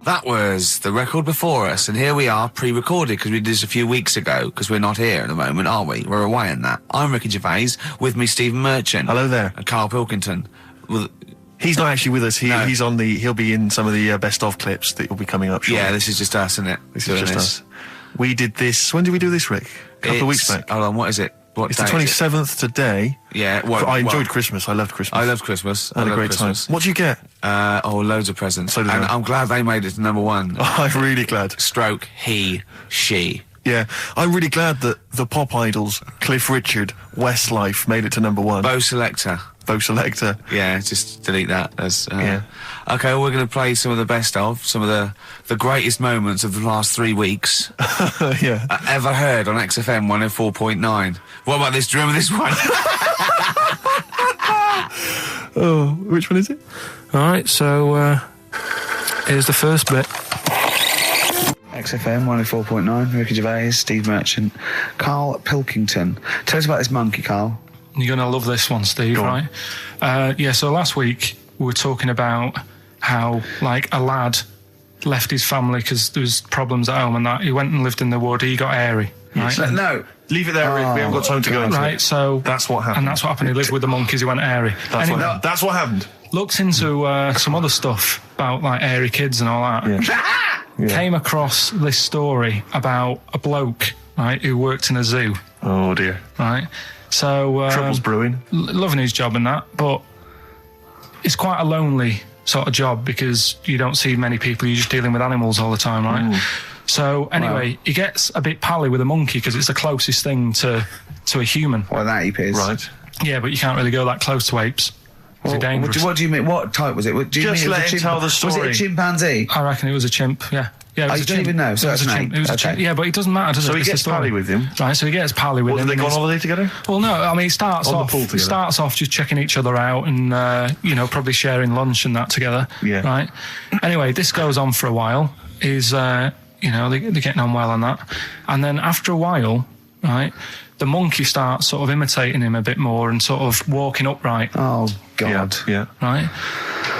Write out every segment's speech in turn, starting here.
That was the record before us, and here we are, pre-recorded, because we did this a few weeks ago, because we're not here at the moment, are we? We're away in that. I'm Ricky Gervais, with me Stephen Merchant. Hello there. And Karl Pilkington. Well, he's not actually with us. No. He'll be in some of the best of clips that will be coming up shortly. Yeah, this is just us, isn't it? This is just us. We did this, when did we do this, Rick? A couple of weeks back. Hold on, what is it? It's the 27th today. Yeah. I enjoyed Christmas. I loved Christmas. I loved Christmas. I had a great time. What did you get? Loads of presents. So did I. I'm glad they made it to number one. Oh, I'm really glad. Stroke, he, she. Yeah, I'm really glad that the pop idols, Cliff Richard, Westlife, made it to number one. Bo Selector. Yeah, just delete that. Yeah. Okay, well, we're going to play some of the best of, some of the greatest moments of the last 3 weeks. Yeah. Ever heard on XFM 104.9. What about this? Do you remember this one? Oh, which one is it? All right, so here's the first bit. XFM 104.9, Ricky Gervais, Steve Merchant, Karl Pilkington. Tell us about this monkey, Karl. You're going to love this one, Steve, right? So last week we were talking about how, like, a lad left his family because there was problems at home and that. He went and lived in the wood. He got airy, right? No. Leave it there, Rick. We haven't got time to go into it. Right, so... That's what happened. And that's what happened. He lived with the monkeys. He went airy. That's what happened. Looked into some other stuff about, like, airy kids and all that. Yeah. Came across this story about a bloke, right, who worked in a zoo. Oh, dear. Right? So... Trouble's brewing. Loving his job and that, but it's quite a lonely sort of job because you don't see many people. You're just dealing with animals all the time, right? So anyway, he gets a bit pally with a monkey because it's the closest thing to a human. What, that ape is? Right. Yeah, but you can't really go that close to apes. It's dangerous. What do you mean? What type was it? Do you Just mean let him tell the story. Was it a chimpanzee? I reckon it was a chimp, yeah. Yeah, it was You a don't chimp. even know, so It was it's a an chimp. ape. It was a chimp. Yeah, but it doesn't matter, does it? So he It's the gets story. pally with him. Right, so he gets pally with What, him. do they go on holiday together? Well, no, I mean, it starts On the pool off. together. It starts off just checking each other out and probably sharing lunch and that together. Yeah. Right. Anyway, this goes on for a while. They're getting on well on that, and then after a while, right, the monkey starts sort of imitating him a bit more and sort of walking upright. Oh, God. Yeah. Right.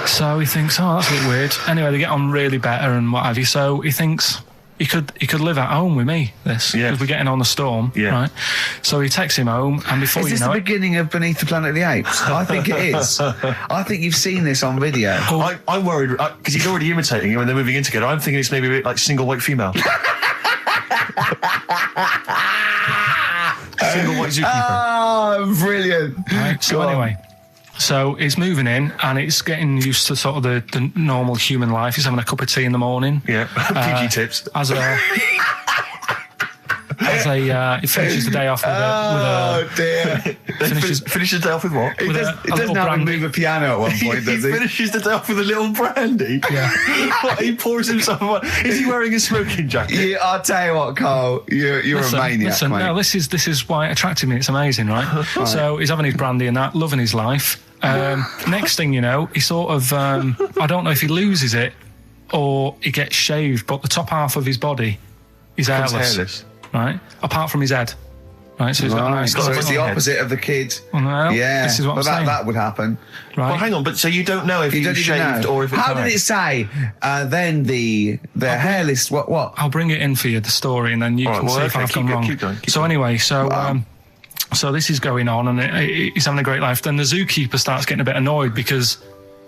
So he thinks, oh, that's a bit weird. Anyway, they get on really better and what have you. So he thinks he could live at home with me. Because we're getting on the storm. Yeah. Right. So he takes him home, and before Is you this know the it, beginning of Beneath the Planet of the Apes? I think it is. I think you've seen this on video. I'm worried, because he's already imitating him and they're moving in together. I'm thinking it's maybe a bit like Single White Female. Single White Zookeeper. Oh, brilliant. right. So anyway. So he's moving in, and it's getting used to sort of the normal human life. He's having a cup of tea in the morning. Yeah, PG tips. He finishes the day off with a dear. Finishes the day off with what? He doesn't little have to brandy. move a piano at one point, He does he? finishes the day off with a little brandy. Yeah. What, he pours himself one. Is he wearing a smoking jacket? Yeah, I'll tell you what, Carl. You're a maniac, mate. No, this is why it attracted me. It's amazing, right? So he's having his brandy and that, loving his life. Next thing you know, he sort of I don't know if he loses it or he gets shaved, but the top half of his body is hairless. Right, apart from his head. Right, so he's got a nice. So it's the opposite of the kid. Well, yeah, this is what I'm saying. that would happen. Right. Well, hang on, but so you don't know if You he don't was even shaved know. or if it's How did it say? Then the hairless. What? I'll bring it in for you, the story, and then you can see if I've gone wrong. Keep going. Anyway, so this is going on, and he's having a great life. Then the zookeeper starts getting a bit annoyed because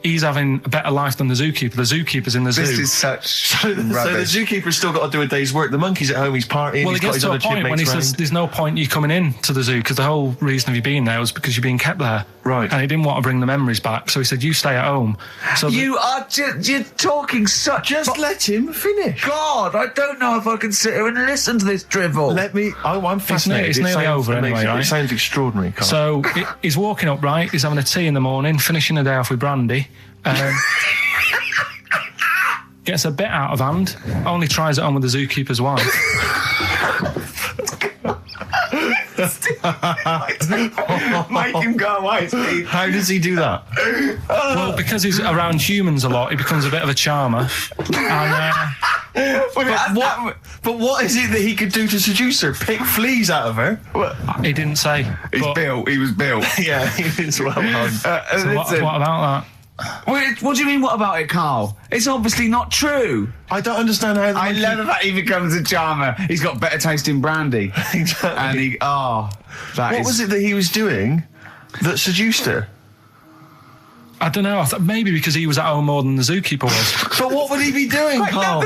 he's having a better life than the zookeeper. The zookeeper's in the zoo. This is such So the rubbish. zookeeper's still got to do a day's work. The monkey's at home, he's partying, Well, he's it got gets his to other a point when he chipmates says round. there's no point you coming in to the zoo because the whole reason of you being there was because you're being kept there. Right. And he didn't want to bring the memories back, so he said, you stay at home. So You are you're talking such. Just let him finish. God, I don't know if I can sit here and listen to this drivel. I'm fascinated. It's It nearly sounds over anyway, amazing. right? It sounds extraordinary, Carl. So he's walking up right, he's having a tea in the morning, finishing the day off with brandy. Gets a bit out of hand, only tries it on with the zookeeper's wife. Make him go away, Steve. How does he do that? Well, because he's around humans a lot, he becomes a bit of a charmer. And, But what is it that he could do to seduce her? Pick fleas out of her? he didn't say. He was built. Yeah, he is well known. So what about that? Wait, what do you mean, what about it, Carl? It's obviously not true. I don't understand how. I love the fact he becomes a charmer. He's got better taste in brandy. Exactly. And he, What was it that he was doing that seduced her? I don't know. I thought maybe because he was at home more than the zookeeper was. But what would he be doing, Carl?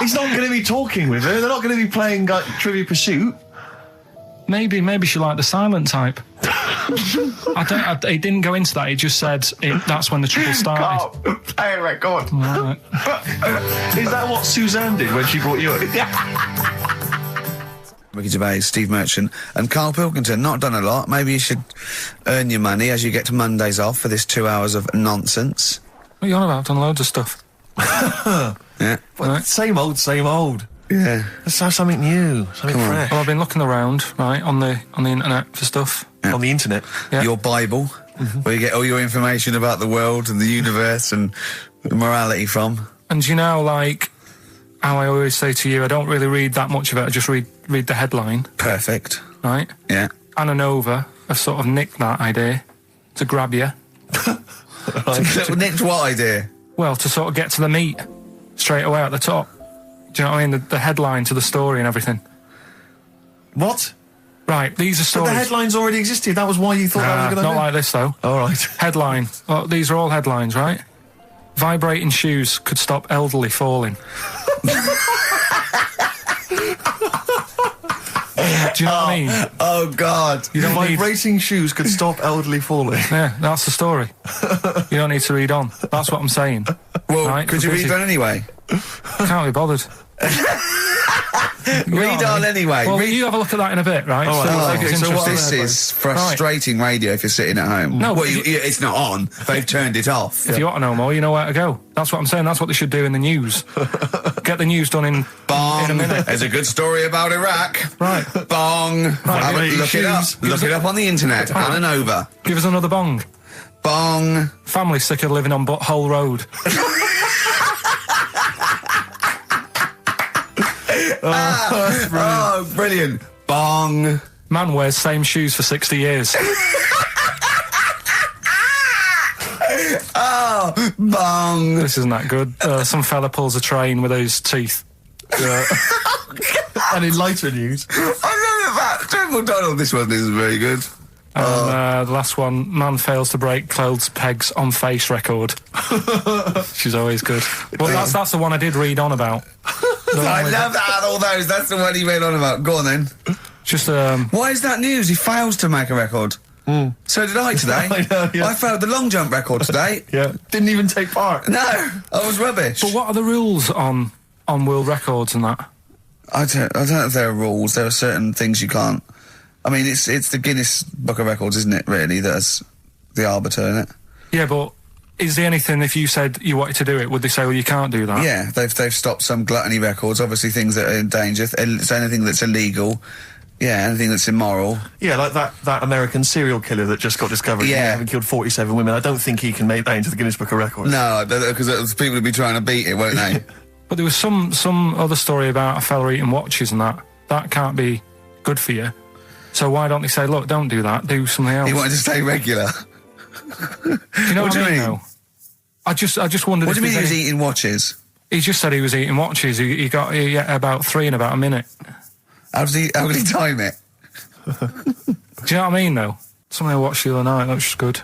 He's not going to be talking with her. They're not going to be playing like, Trivia Pursuit. Maybe she liked the silent type. He didn't go into that. He just said that's when the trouble started. Carl, play a record. Right. Is that what Suzanne did when she brought you in? Ricky Gervais, Steve Merchant, and Karl Pilkington. Not done a lot. Maybe you should earn your money as you get to Mondays off for this 2 hours of nonsense. What are you on about? I've done loads of stuff. Yeah. Well, same old. Yeah. Let's have something new, something fresh. Well, I've been looking around, right, on the internet for stuff. Yeah. On the internet. Yeah. Your Bible, where you get all your information about the world and the universe and morality from. And you know, like how I always say to you, I don't really read that much of it. I just read the headline. Perfect. Right? Yeah. Anna Nova have sort of nicked that idea to grab you. Nicked what idea? Well, to sort of get to the meat straight away at the top. Do you know what I mean? The headline to the story and everything. What? Right, these are But stories. the headlines already existed. That was why you thought that was a good not idea. like this, though. All right. Headline. Well, these are all headlines, right? Vibrating shoes could stop elderly falling. Do you know what I mean? Oh, God. You don't need... Vibrating shoes could stop elderly falling. Yeah, that's the story. You don't need to read on. That's what I'm saying. Well, Right, could you read on anyway? Can't be bothered. Read on anyway. Well, you have a look at that in a bit, right? All right. See if it's So what interesting. This is frustrating radio if you're sitting at home. No, well, but it's not on. They've turned it off. If you want to know more, you know where to go. That's what I'm saying. That's what they should do in the news. Get the news done in Bong. a minute. There's a good story about Iraq. Right. Bong. Look it up. Look it up on the internet. Anna Nova. Give us another bong. Bong. Family sick of living on Butthole Road. Oh, brilliant. Bong. Man wears same shoes for 60 years. Oh, bong. This isn't that good. Some fella pulls a train with his teeth. And in lighter news. I love that. General Donald, this one isn't very good. And the last one, man fails to break clothes pegs on face record. She's always good. Well, that's the one I did read on about. I love that out of all those. That's the one he read on about. Go on then. Just Why is that news? He fails to make a record. So did I today. I know, yeah. I failed the long jump record today. Yeah. Didn't even take part. No, I was rubbish. But what are the rules on world records and that? I don't know if there are rules. There are certain things you can't. I mean, it's the Guinness Book of Records, isn't it, really, that's the arbiter, isn't it? Yeah, but is there anything, if you said you wanted to do it, would they say, well, you can't do that? Yeah, they've stopped some gluttony records, obviously things that are in danger. It's anything that's illegal. Yeah, anything that's immoral. Yeah, like that American serial killer that just got discovered. Yeah. Having killed 47 women. I don't think he can make that into the Guinness Book of Records. No, because people would be trying to beat it, won't they? But there was some other story about a fella eating watches and that. That can't be good for you. So why don't they say, look, don't do that, do something else? He wanted to stay regular. Do you know what I mean, though? I just wondered What do you if mean he was there's eating watches? He just said he was eating watches. He ate about 3 in about a minute. How did he time it? Do you know what I mean, though? Something I watched the other night, that was just good.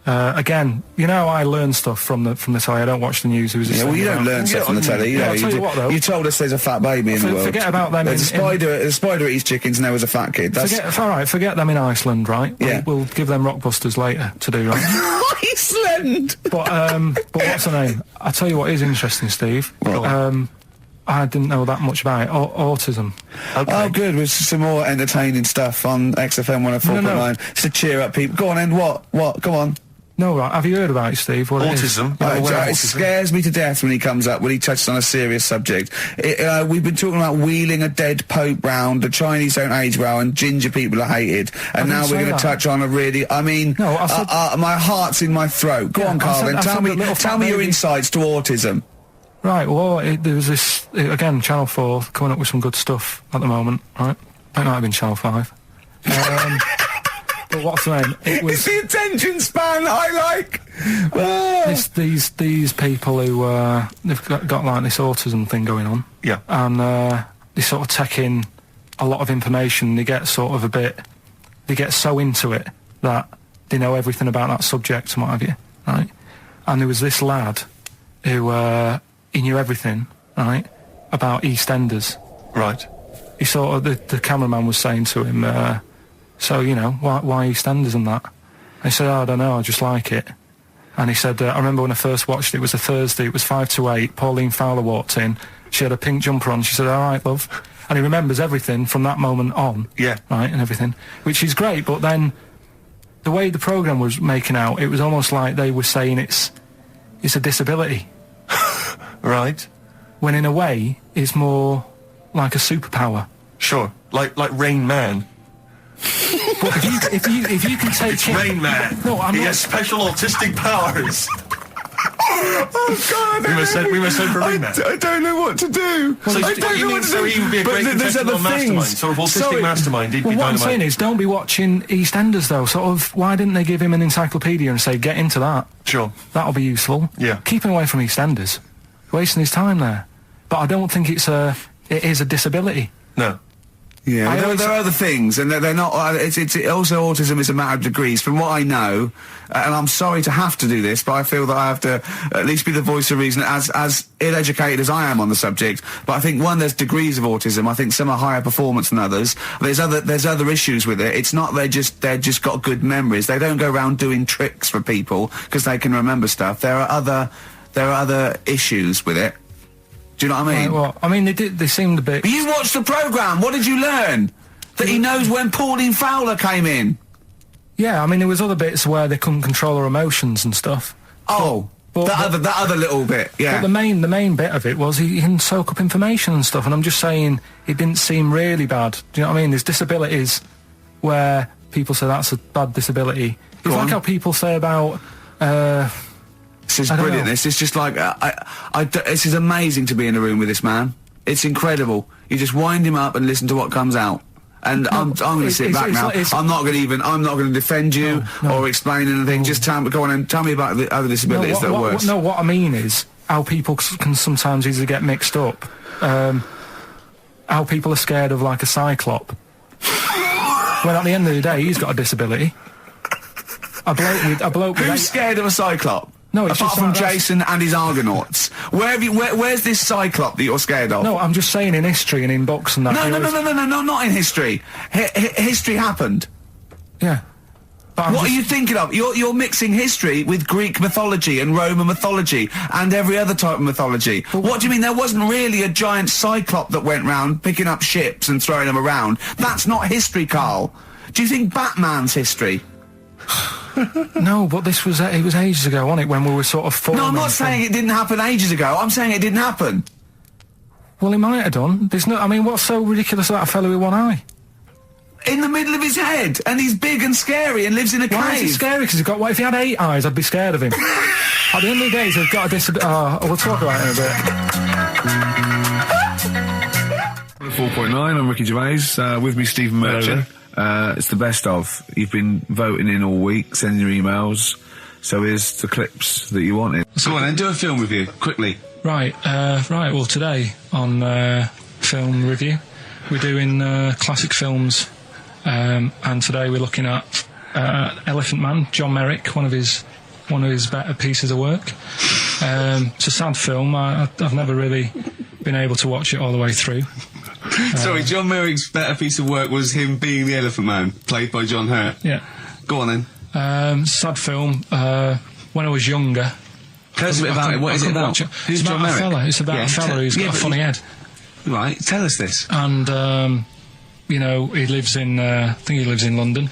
Again, you know, I learn stuff from the telly. I don't watch the news. Yeah, well, you don't learn stuff from the telly. You know, I'll tell you what, though. You told us there's a fat baby in the world. Forget about them. There's a spider eats chickens and there was a fat kid. Forget them in Iceland, right? Yeah. We'll give them Rockbusters later to do, right? Iceland! But what's her name? I'll tell you what is interesting, Steve. What? I didn't know that much about it. Autism. Okay. Oh, good. With some more entertaining stuff on XFM 104.9. Just to cheer up people. Go on, then. What? Go on. No, right. Have you heard about it, Steve? What Autism. It scares me to death when he comes up, when he touches on a serious subject. We've been talking about wheeling a dead pope round, the Chinese don't age well, and ginger people are hated. And now we're going to touch on a really, I mean, no, I said, my heart's in my throat. Go on, Carl, then. Tell me your insights to autism. Right, well, there was this, again, Channel 4 coming up with some good stuff at the moment, right? It might have been Channel 5. But what's the name? It was it's the attention span I like. these people who they've got like this autism thing going on. Yeah. And they sort of take in a lot of information. They get sort of they get so into it that they know everything about that subject and what have you, right? And there was this lad who he knew everything, right, about EastEnders. Right. He sort of the cameraman was saying to him, so you know why EastEnders and that. And he said, I don't know, I just like it. And he said, I remember when I first watched it, it was a Thursday, it was 5 to 8. Pauline Fowler walked in. She had a pink jumper on. She said, all right, love. And he remembers everything from that moment on. Yeah. Right, and everything, which is great. But then the way the programme was making out, it was almost like they were saying it's a disability. Right. When in a way, it's more like a superpower. Sure. Like Rain Man. But if you can take It's Rain Man. No, I'm he not. has special autistic powers. Oh God! We must hope for Rain Man. I don't know what to do. So I what don't you know mean? what to So do. he would be a But great there's contestant other on Mastermind, things. sort of autistic Mastermind. He'd be Well, what I'm dynamite. saying is, don't be watching EastEnders though. Sort of, why didn't they give him an encyclopedia and say, get into that? Sure. That'll be useful. Yeah. Keep him away from EastEnders. Wasting his time there. But I don't think it is a disability. No. Yeah, there are other things, and they're not. It's also autism is a matter of degrees, from what I know. And I'm sorry to have to do this, but I feel that I have to at least be the voice of reason, as ill-educated as I am on the subject. But I think there's degrees of autism. I think some are higher performance than others. There's other issues with it. It's not they're just got good memories. They don't go around doing tricks for people because they can remember stuff. There are other issues with it. Do you know what I mean? Right, well, I mean, they seemed a bit... But you watched the programme. What did you learn? That he knows when Pauline Fowler came in. Yeah, I mean, there was other bits where they couldn't control her emotions and stuff. Oh, that other little bit, yeah. But the main bit of it was he can soak up information and stuff, and I'm just saying it didn't seem really bad. Do you know what I mean? There's disabilities where people say that's a bad disability. It's like how people say about... This is brilliant. This is just like this is amazing to be in a room with this man. It's incredible. You just wind him up and listen to what comes out. And I'm going to sit back now. I'm not going to defend you or explain anything. Just go on and tell me about the other disabilities that are worse. No, what I mean is how people can sometimes easily get mixed up. How people are scared of like a cyclop. Well, at the end of the day, he's got a disability. A bloke with Who's scared of a cyclop? No, it's apart just from like Jason and his Argonauts. Where's this cyclop that you're scared of? No, I'm just saying in history and in books and that. No, not in history. History happened. Yeah. What are you thinking of? You're mixing history with Greek mythology and Roman mythology and every other type of mythology. What do you mean? There wasn't really a giant cyclop that went round picking up ships and throwing them around. That's not history, Carl. Do you think Batman's history? No, but it was ages ago, wasn't it, when we were sort of forming... No, I'm not saying it didn't happen ages ago. I'm saying it didn't happen. Well, he might have done. I mean, what's so ridiculous about a fellow with one eye? In the middle of his head, and he's big and scary and lives in a cave. Why is he scary? Because what if he had 8 eyes, I'd be scared of him. At the end of the day, he's got a disability... we'll talk about it in a bit. 4.9, I'm Ricky Gervais, with me Stephen Merchant. It's the best of. You've been voting in all week, sending your emails, so here's the clips that you wanted. Go on then, do a film review, quickly. Right, well today on Film Review, we're doing classic films, and today we're looking at Elephant Man, John Merrick, one of his better pieces of work. It's a sad film. I've never really been able to watch it all the way through. Sorry, John Merrick's better piece of work was him being the Elephant Man, played by John Hurt. Yeah. Go on then. Sad film. When I was younger... Tell us a bit about it. What is it about? Who's John Merrick? It's about a fella who's got a funny head. Right, tell us this. And, you know, he lives in... I think he lives in London,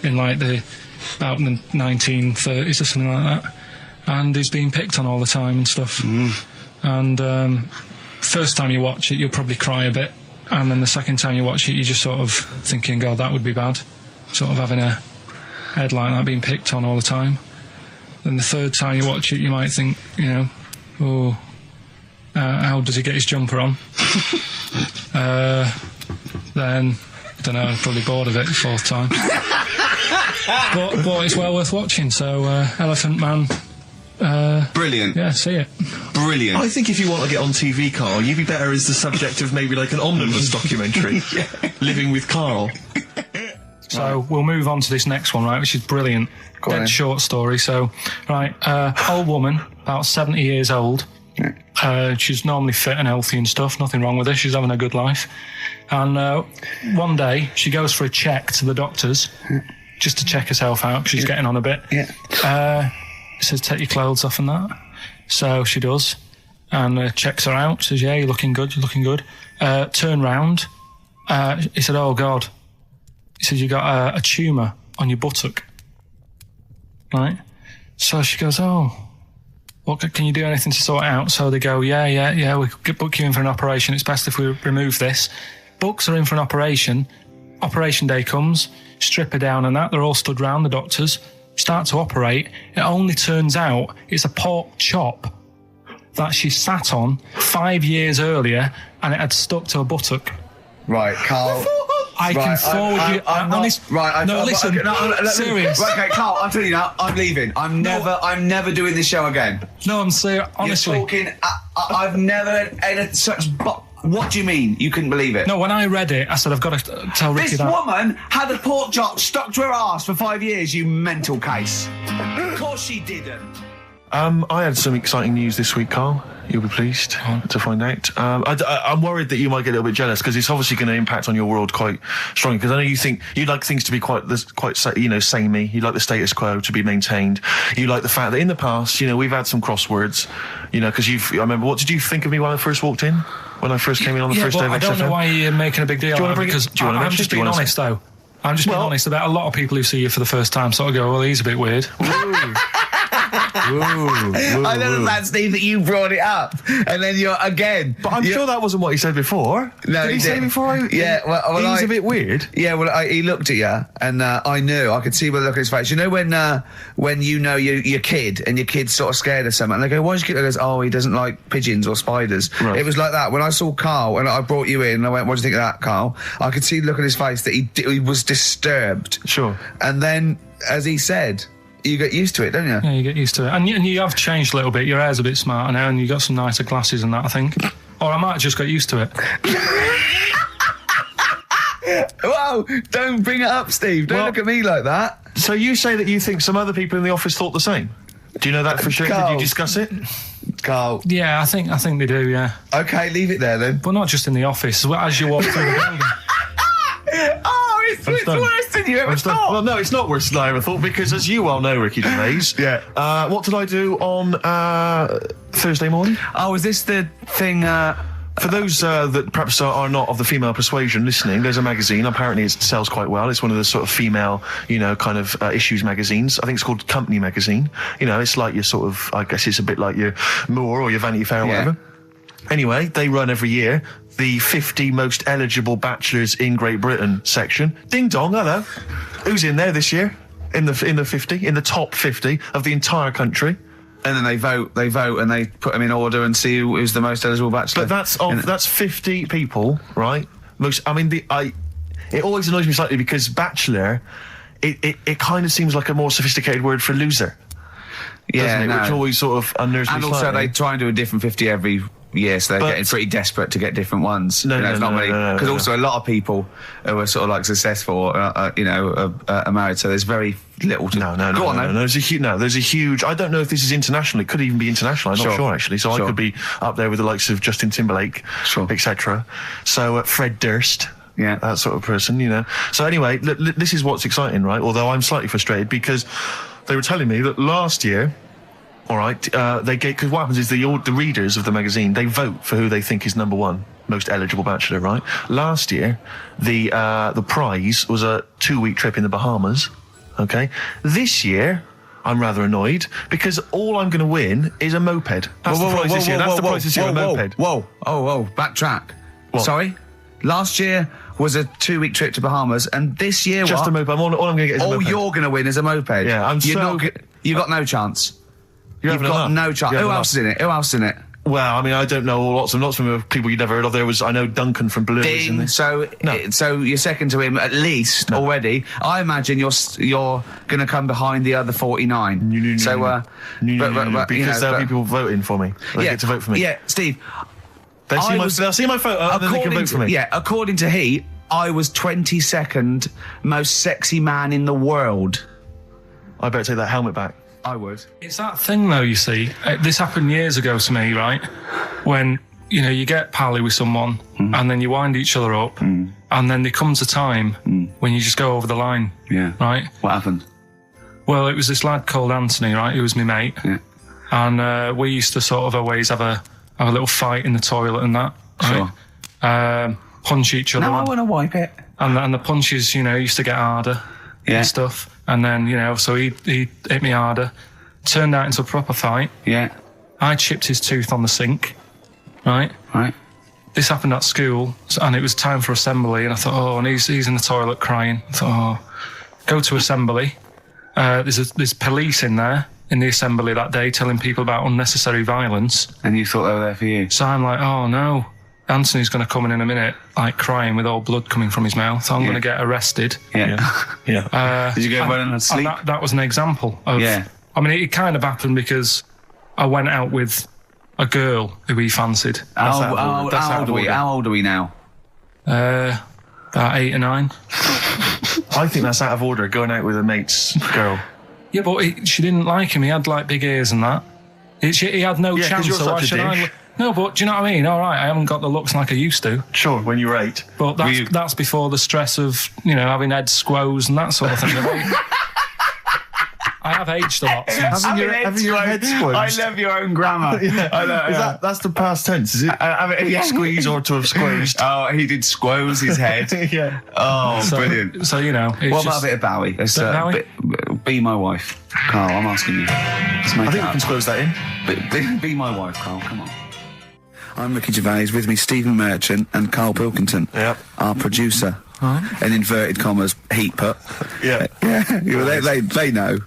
in like about the 1930s or something like that. And he's being picked on all the time and stuff. And first time you watch it, you'll probably cry a bit. And then the second time you watch it, you're just sort of thinking, God, that would be bad. Sort of having a head like that being picked on all the time. Then the third time you watch it, you might think, you know, oh, how does he get his jumper on? Then, I don't know, I'm probably bored of it the fourth time. but it's well worth watching. So Elephant Man. Brilliant. Yeah, see it. Brilliant. I think if you want to get on TV, Carl, you'd be better as the subject of maybe like an omnibus documentary. Living with Carl. So we'll move on to this next one, right, which is brilliant. Dead short story. So, right, old woman, about 70 years old. She's normally fit and healthy and stuff. Nothing wrong with her. She's having a good life. And one day, she goes for a check to the doctors, just to check herself out, because she's getting on a bit. It says, take your clothes off and that. So she does, and checks her out, says, yeah, you're looking good, turn round. He said, oh, God. He said, you got a tumour on your buttock. Right? So she goes, oh, what, can you do anything to sort it out? So they go, yeah, we could book you in for an operation. It's best if we remove this. Books are in for an operation. Operation day comes, strip her down and that. They're all stood round, the doctors. Start to operate. It only turns out it's a pork chop that she sat on 5 years earlier, and it had stuck to her buttock. Right, Carl. I can forward you. Serious. Right, okay, Carl, I'm telling you now, I'm leaving. I'm never doing this show again. No, I'm serious. Honestly. You're talking. I've never had such. What do you mean? You couldn't believe it? No, when I read it, I said, I've got to tell Ricky this that. This woman had a pork chop stuck to her arse for 5 years, you mental case. Of course she didn't. I had some exciting news this week, Carl. You'll be pleased to find out. I'm worried that you might get a little bit jealous, because it's obviously going to impact on your world quite strongly. Because I know you think you like things to be quite samey. You like the status quo to be maintained. You like the fact that in the past, we've had some crosswords. Because I remember, what did you think of me when I first walked in? When I first came in on the first day of XFM? I don't know why you're making a big deal out of it, because I'm just being honest, though. I'm just being honest about a lot of people who see you for the first time sort of go, well, he's a bit weird. I don't know, Steve, that you brought it up, and then you're again. But I'm sure that wasn't what he said before. No, did he say before? Well, he's a bit weird. Yeah, well, he looked at you, and I knew. I could see by the look on his face. You know when you know your kid, and your kid's sort of scared of something, and they go, "Why's your kid?" He goes, "Oh, he doesn't like pigeons or spiders." Right. It was like that when I saw Carl, and I brought you in, and I went, "What do you think of that, Carl?" I could see the look on his face that he was disturbed. Sure. And then, as he said, you get used to it, don't you? Yeah, you get used to it. And you have changed a little bit. Your hair's a bit smarter now, and you got some nicer glasses and that, I think. Or I might have just got used to it. Whoa, don't bring it up, Steve. Don't look at me like that. So you say that you think some other people in the office thought the same? Do you know that for sure? Carl. Did you discuss it? Carl. Yeah, I think they do, yeah. Okay, leave it there then. But not just in the office, as you walk through the building. Oh, it's worse than you ever thought. Well, no, it's not worse than I ever thought, because as you well know, Ricky Gervais, what did I do on Thursday morning? Oh, is this the thing... For those that perhaps are not of the female persuasion listening, there's a magazine. Apparently it sells quite well. It's one of the sort of female, issues magazines. I think it's called Company Magazine. It's like your sort of, I guess it's a bit like your More or your Vanity Fair or whatever. Anyway, they run every year the 50 most eligible bachelors in Great Britain section. Ding dong, hello. Who's in there this year? In the top 50 of the entire country. And then they vote, and they put them in order and see who's the most eligible bachelor. But that's 50 people, right? It always annoys me slightly, because bachelor, it kind of seems like a more sophisticated word for loser. Yeah, doesn't it? Which always sort of unnerves me slightly. And also they try and do a different 50 every year, so they're getting pretty desperate to get different ones. Because also a lot of people who are sort of like successful, are married, so there's very little to... No. There's a huge... I don't know if this is international. It could even be international. I'm not sure, actually. So I could be up there with the likes of Justin Timberlake, etc. So Fred Durst... Yeah, that sort of person, So anyway, this is what's exciting, right? Although I'm slightly frustrated, because they were telling me that last year... All right, because what happens is the readers of the magazine, they vote for who they think is number one most eligible bachelor, right? Last year, the prize was a 2-week trip in the Bahamas. Okay, this year I'm rather annoyed, because all I'm going to win is a moped. That's the prize this year. That's the prize this year. A moped. Whoa! Backtrack. What? Sorry. Last year was a 2-week trip to Bahamas, and this year just a moped. All I'm going to get is a moped. All you're going to win is a moped. Yeah, you got no chance. You've got no chance. Who else is in it? Well, I mean, I don't know lots of people you'd never heard of. I know Duncan from Blue. Dean, so you're second to him at least already. I imagine you're going to come behind the other 49. Because there'll be people voting for me. They get to vote for me. Yeah, Steve. They'll see my photo and then they can vote for me. Yeah, according to Heat, I was 22nd most sexy man in the world. I better take that helmet back. I would. It's that thing, though, you see. This happened years ago to me, right? When, you get pally with someone and then you wind each other up and then there comes a time when you just go over the line. Yeah. Right? What happened? Well, it was this lad called Anthony, right? Who was my mate. Yeah. And we used to sort of always have a little fight in the toilet and that. Sure. Right? Punch each other. No, I want to wipe it. And the punches, used to get harder and stuff. And then, so he hit me harder. Turned out into a proper fight. Yeah. I chipped his tooth on the sink. Right? Right. This happened at school, and it was time for assembly, and I thought, and he's in the toilet crying. I thought, go to assembly. There's police in there in the assembly that day telling people about unnecessary violence. And you thought they were there for you? So I'm like, oh no. Anthony's going to come in a minute, like crying with all blood coming from his mouth. I'm going to get arrested. Yeah. Did you go running and sleep? And that was an example of... Yeah. I mean, it kind of happened because I went out with a girl who he fancied. How old are we now? About 8 or 9. I think that's out of order, going out with a mate's girl. Yeah, but she didn't like him. He had, big ears and that. He had no chance. You're such a dick. No, but do you know what I mean? All right, I haven't got the looks like I used to. Sure, when you were 8. But that's before the stress of, having head squoes and that sort of thing. I have aged a lot. Having your head squeezed. I love your own grammar. I know, that's the past tense, is it? Squeeze or to have squeezed. Oh, he did squoze his head. Yeah. Oh, brilliant. So, what about a bit of Bowie? Be my wife. Carl, I'm asking you. I think we can squeeze that in. Be my wife, Carl, come on. I'm Ricky Gervais, with me Stephen Merchant and Karl Pilkington, our producer. Right. In inverted commas, heat put. Yeah. They know.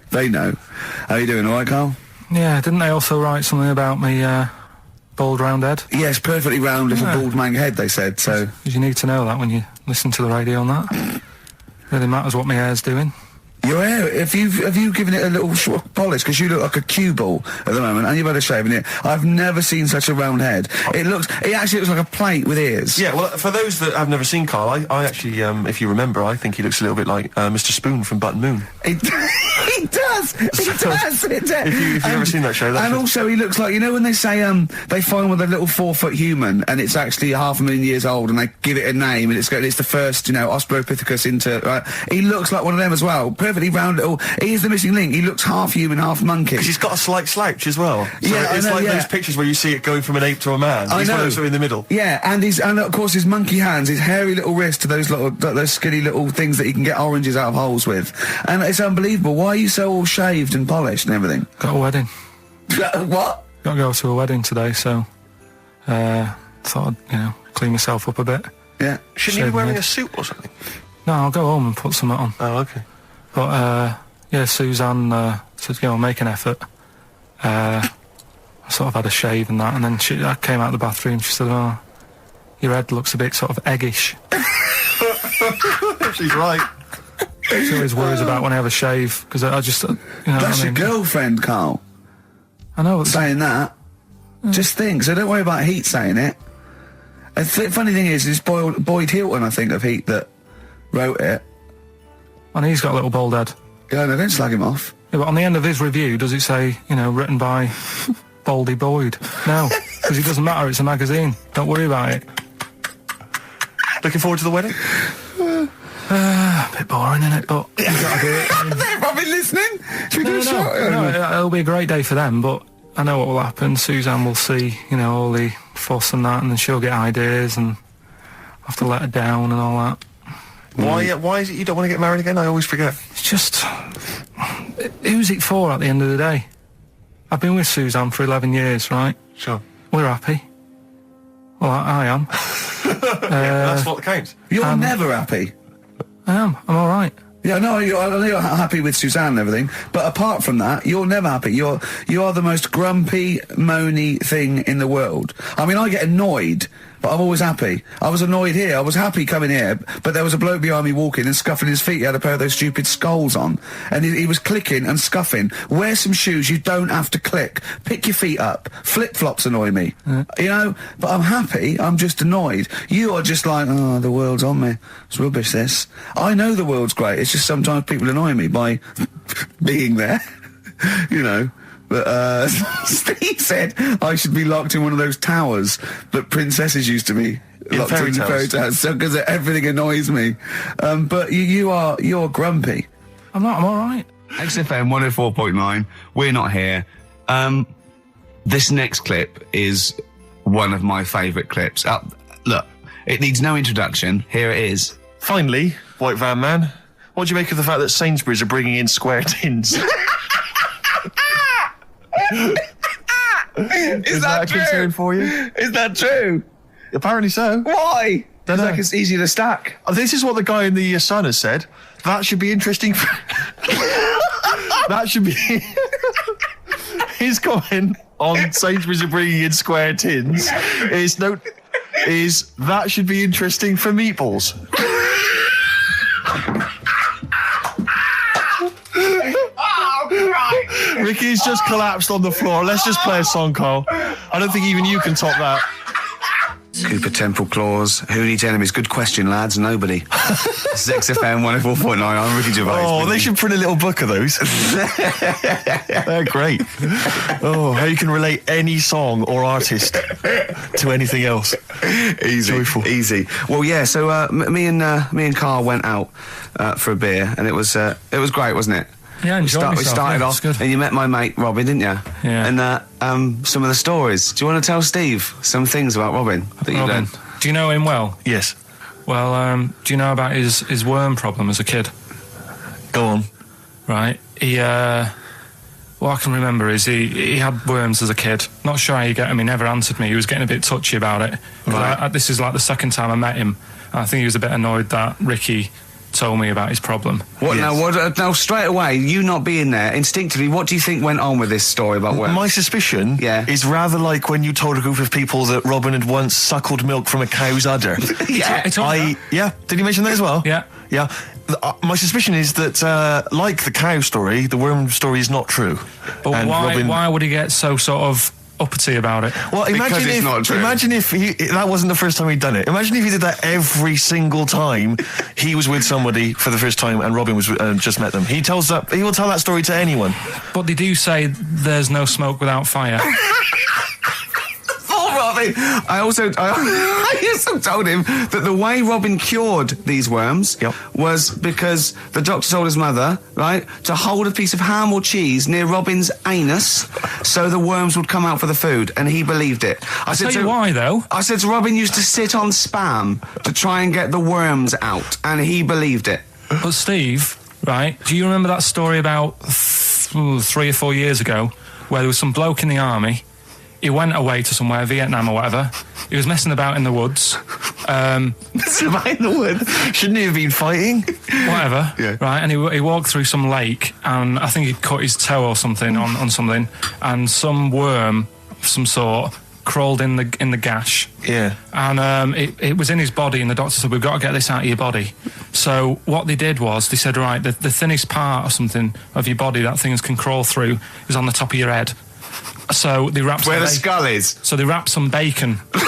How are you doing, all right, Carl? Yeah, didn't they also write something about me bald round head? Yes, perfectly round little bald man head, they said, so... Because you need to know that when you listen to the radio and that. Really matters what my hair's doing. Your hair, have you given it a little sort of polish? Because you look like a cue ball at the moment, and you've had a shave in it. I've never seen such a round head. It actually looks like a plate with ears. Yeah, well, for those that have never seen Carl, I actually, if you remember, I think he looks a little bit like Mr. Spoon from Button Moon. He does. If you've never seen that show, and also he looks like, when they say they find with a little 4-foot human and it's actually 500,000 years old and they give it a name and it's the first Australopithecus into right. He looks like one of them as well. Perfectly round little. He is the missing link. He looks half human, half monkey. Because he's got a slight slouch as well. So it's those pictures where you see it going from an ape to a man. He's one of those in the middle. Yeah, and of course his monkey hands, his hairy little wrist to those skinny little things that he can get oranges out of holes with, and it's unbelievable. Why are you so all shaved and polished and everything? Got a wedding. What? Got to go to a wedding today, so thought I'd clean myself up a bit. Yeah. Shouldn't you be wearing a suit or something? No, I'll go home and put something on. Oh, okay. But Suzanne said, make an effort. I sort of had a shave and that, and then I came out of the bathroom. She said, "Oh, your head looks a bit sort of eggish." She's right. She always worries about when I have a shave because I just, That's your girlfriend, Carl. I know. Saying that. Just think. So don't worry about Heat saying it. The funny thing is, it's Boyd Hilton, I think, of Heat that wrote it. And he's got a little bald head. Yeah, no, don't slag him off. Yeah, but on the end of his review, does it say, written by Baldy Boyd? No, because it doesn't matter. It's a magazine. Don't worry about it. Looking forward to the wedding? A bit boring, isn't it? But you got to do it. They're probably listening. Should we do a shot? No, it'll be a great day for them, but I know what will happen. Suzanne will see, all the fuss and that, and then she'll get ideas and have to let her down and all that. Why is it you don't want to get married again? I always forget. It's just... Who's it for at the end of the day? I've been with Suzanne for 11 years, right? Sure. We're happy. Well, I am. That's what counts. You're never happy. I am. I'm all right. Yeah, no, I know you're happy with Suzanne and everything, but apart from that, you're never happy. You are the most grumpy, moany thing in the world. I mean, I get annoyed, but I'm always happy. I was annoyed here. I was happy coming here, but there was a bloke behind me walking and scuffing his feet. He had a pair of those stupid skulls on, and he was clicking and scuffing. Wear some shoes. You don't have to click. Pick your feet up. Flip-flops annoy me. You know, but I'm happy. I'm just annoyed. You are just like, oh, the world's on me. It's rubbish, this. I know the world's great. It's just sometimes people annoy me by being there. You know. But Steve said I should be locked in one of those towers that princesses used to be locked in fairy tales, because everything annoys me. But you're grumpy. I'm not. I'm all right. XFM 104.9. We're not here. This next clip is one of my favourite clips. Look, it needs no introduction. Here it is. Finally, White Van Man, what do you make of the fact that Sainsbury's are bringing in square tins? Is that a true? concern for you? Is that true? Apparently so. Why? Don't know. Like it's easy to stack. This is what the guy in the Sun has said. That should be interesting. That should be his comment on Sainsbury's are bringing in square tins. Is that should be interesting for meatballs. Ricky's just collapsed on the floor. Let's just play a song, Carl. I don't think even you can top that. Cooper Temple Claws. Who needs enemies? Good question, lads. Nobody. This is XFM 104.9. I'm Ricky Gervais. Oh, they should print a little book of those. They're great. Oh, how you can relate any song or artist to anything else. Easy. Joyful. Easy. Well, yeah, so me and Carl went out for a beer, and it was great, wasn't it? Yeah, I enjoyed myself. We started off, good. and you met my mate Robin, didn't you? Yeah. And some of the stories. Do you want to tell Steve some things about Robin that you've done? Do you know him well? Yes. Well, do you know about his worm problem as a kid? Go on. Right. What I can remember is he had worms as a kid. Not sure how you get him. He never answered me. He was getting a bit touchy about it. Right. This is like the second time I met him. I think he was a bit annoyed that Ricky told me about his problem. What now? Now, straight away, you not being there, instinctively, what do you think went on with this story about worms? My suspicion is rather like when you told a group of people that Robin had once suckled milk from a cow's udder. Yeah. Did you mention that as well? Yeah. Yeah. My suspicion is that, like the cow story, the worm story is not true. But why would he get so sort of uppity about it? Well, imagine if that wasn't the first time he'd done it. Imagine if he did that every single time he was with somebody for the first time and Robin was just met them. He will tell that story to anyone. But they do say there's no smoke without fire. Robin. I also told him that the way Robin cured these worms was because the doctor told his mother, right, to hold a piece of ham or cheese near Robin's anus so the worms would come out for the food, and he believed it. I'll tell you why, though. I said to Robin used to sit on spam to try and get the worms out, and he believed it. But Steve, right, do you remember that story about 3 or 4 years ago where there was some bloke in the army? He went away to somewhere, Vietnam or whatever. He was messing about in the woods. Messing about in the woods? Shouldn't he have been fighting? Whatever. Yeah. Right, and he walked through some lake, and I think he'd cut his toe or something on something, and some worm of some sort crawled in the gash. Yeah. And it was in his body, and the doctor said, we've got to get this out of your body. So what they did was, they said, right, the thinnest part or something of your body that things can crawl through is on the top of your head. So they wrapped where the skull is. So they wrapped some bacon. No,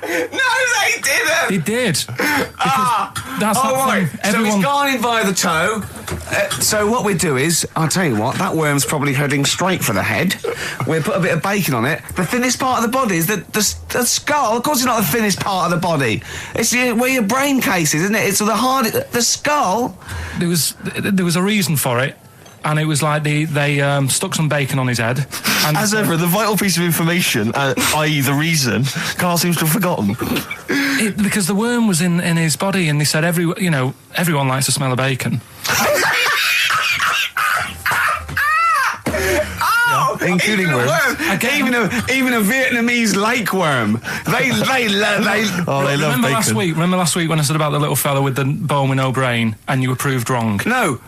they didn't. They did. That's right. Thing. So he's gone in via the toe. So what we do is, I'll tell you what, that worm's probably heading straight for the head. We'll put a bit of bacon on it. The thinnest part of the body is the skull. Of course, it's not the thinnest part of the body. It's where your brain case is, isn't it? It's the skull. There was a reason for it. And it was like they stuck some bacon on his head. And as ever, the vital piece of information, i.e. the reason, Carl seems to have forgotten. Because the worm was in his body, and they said everyone likes to smell of bacon. including worms. Even a Vietnamese lake worm. They love bacon. Remember last week when I said about the little fella with the bone with no brain, and you were proved wrong? No.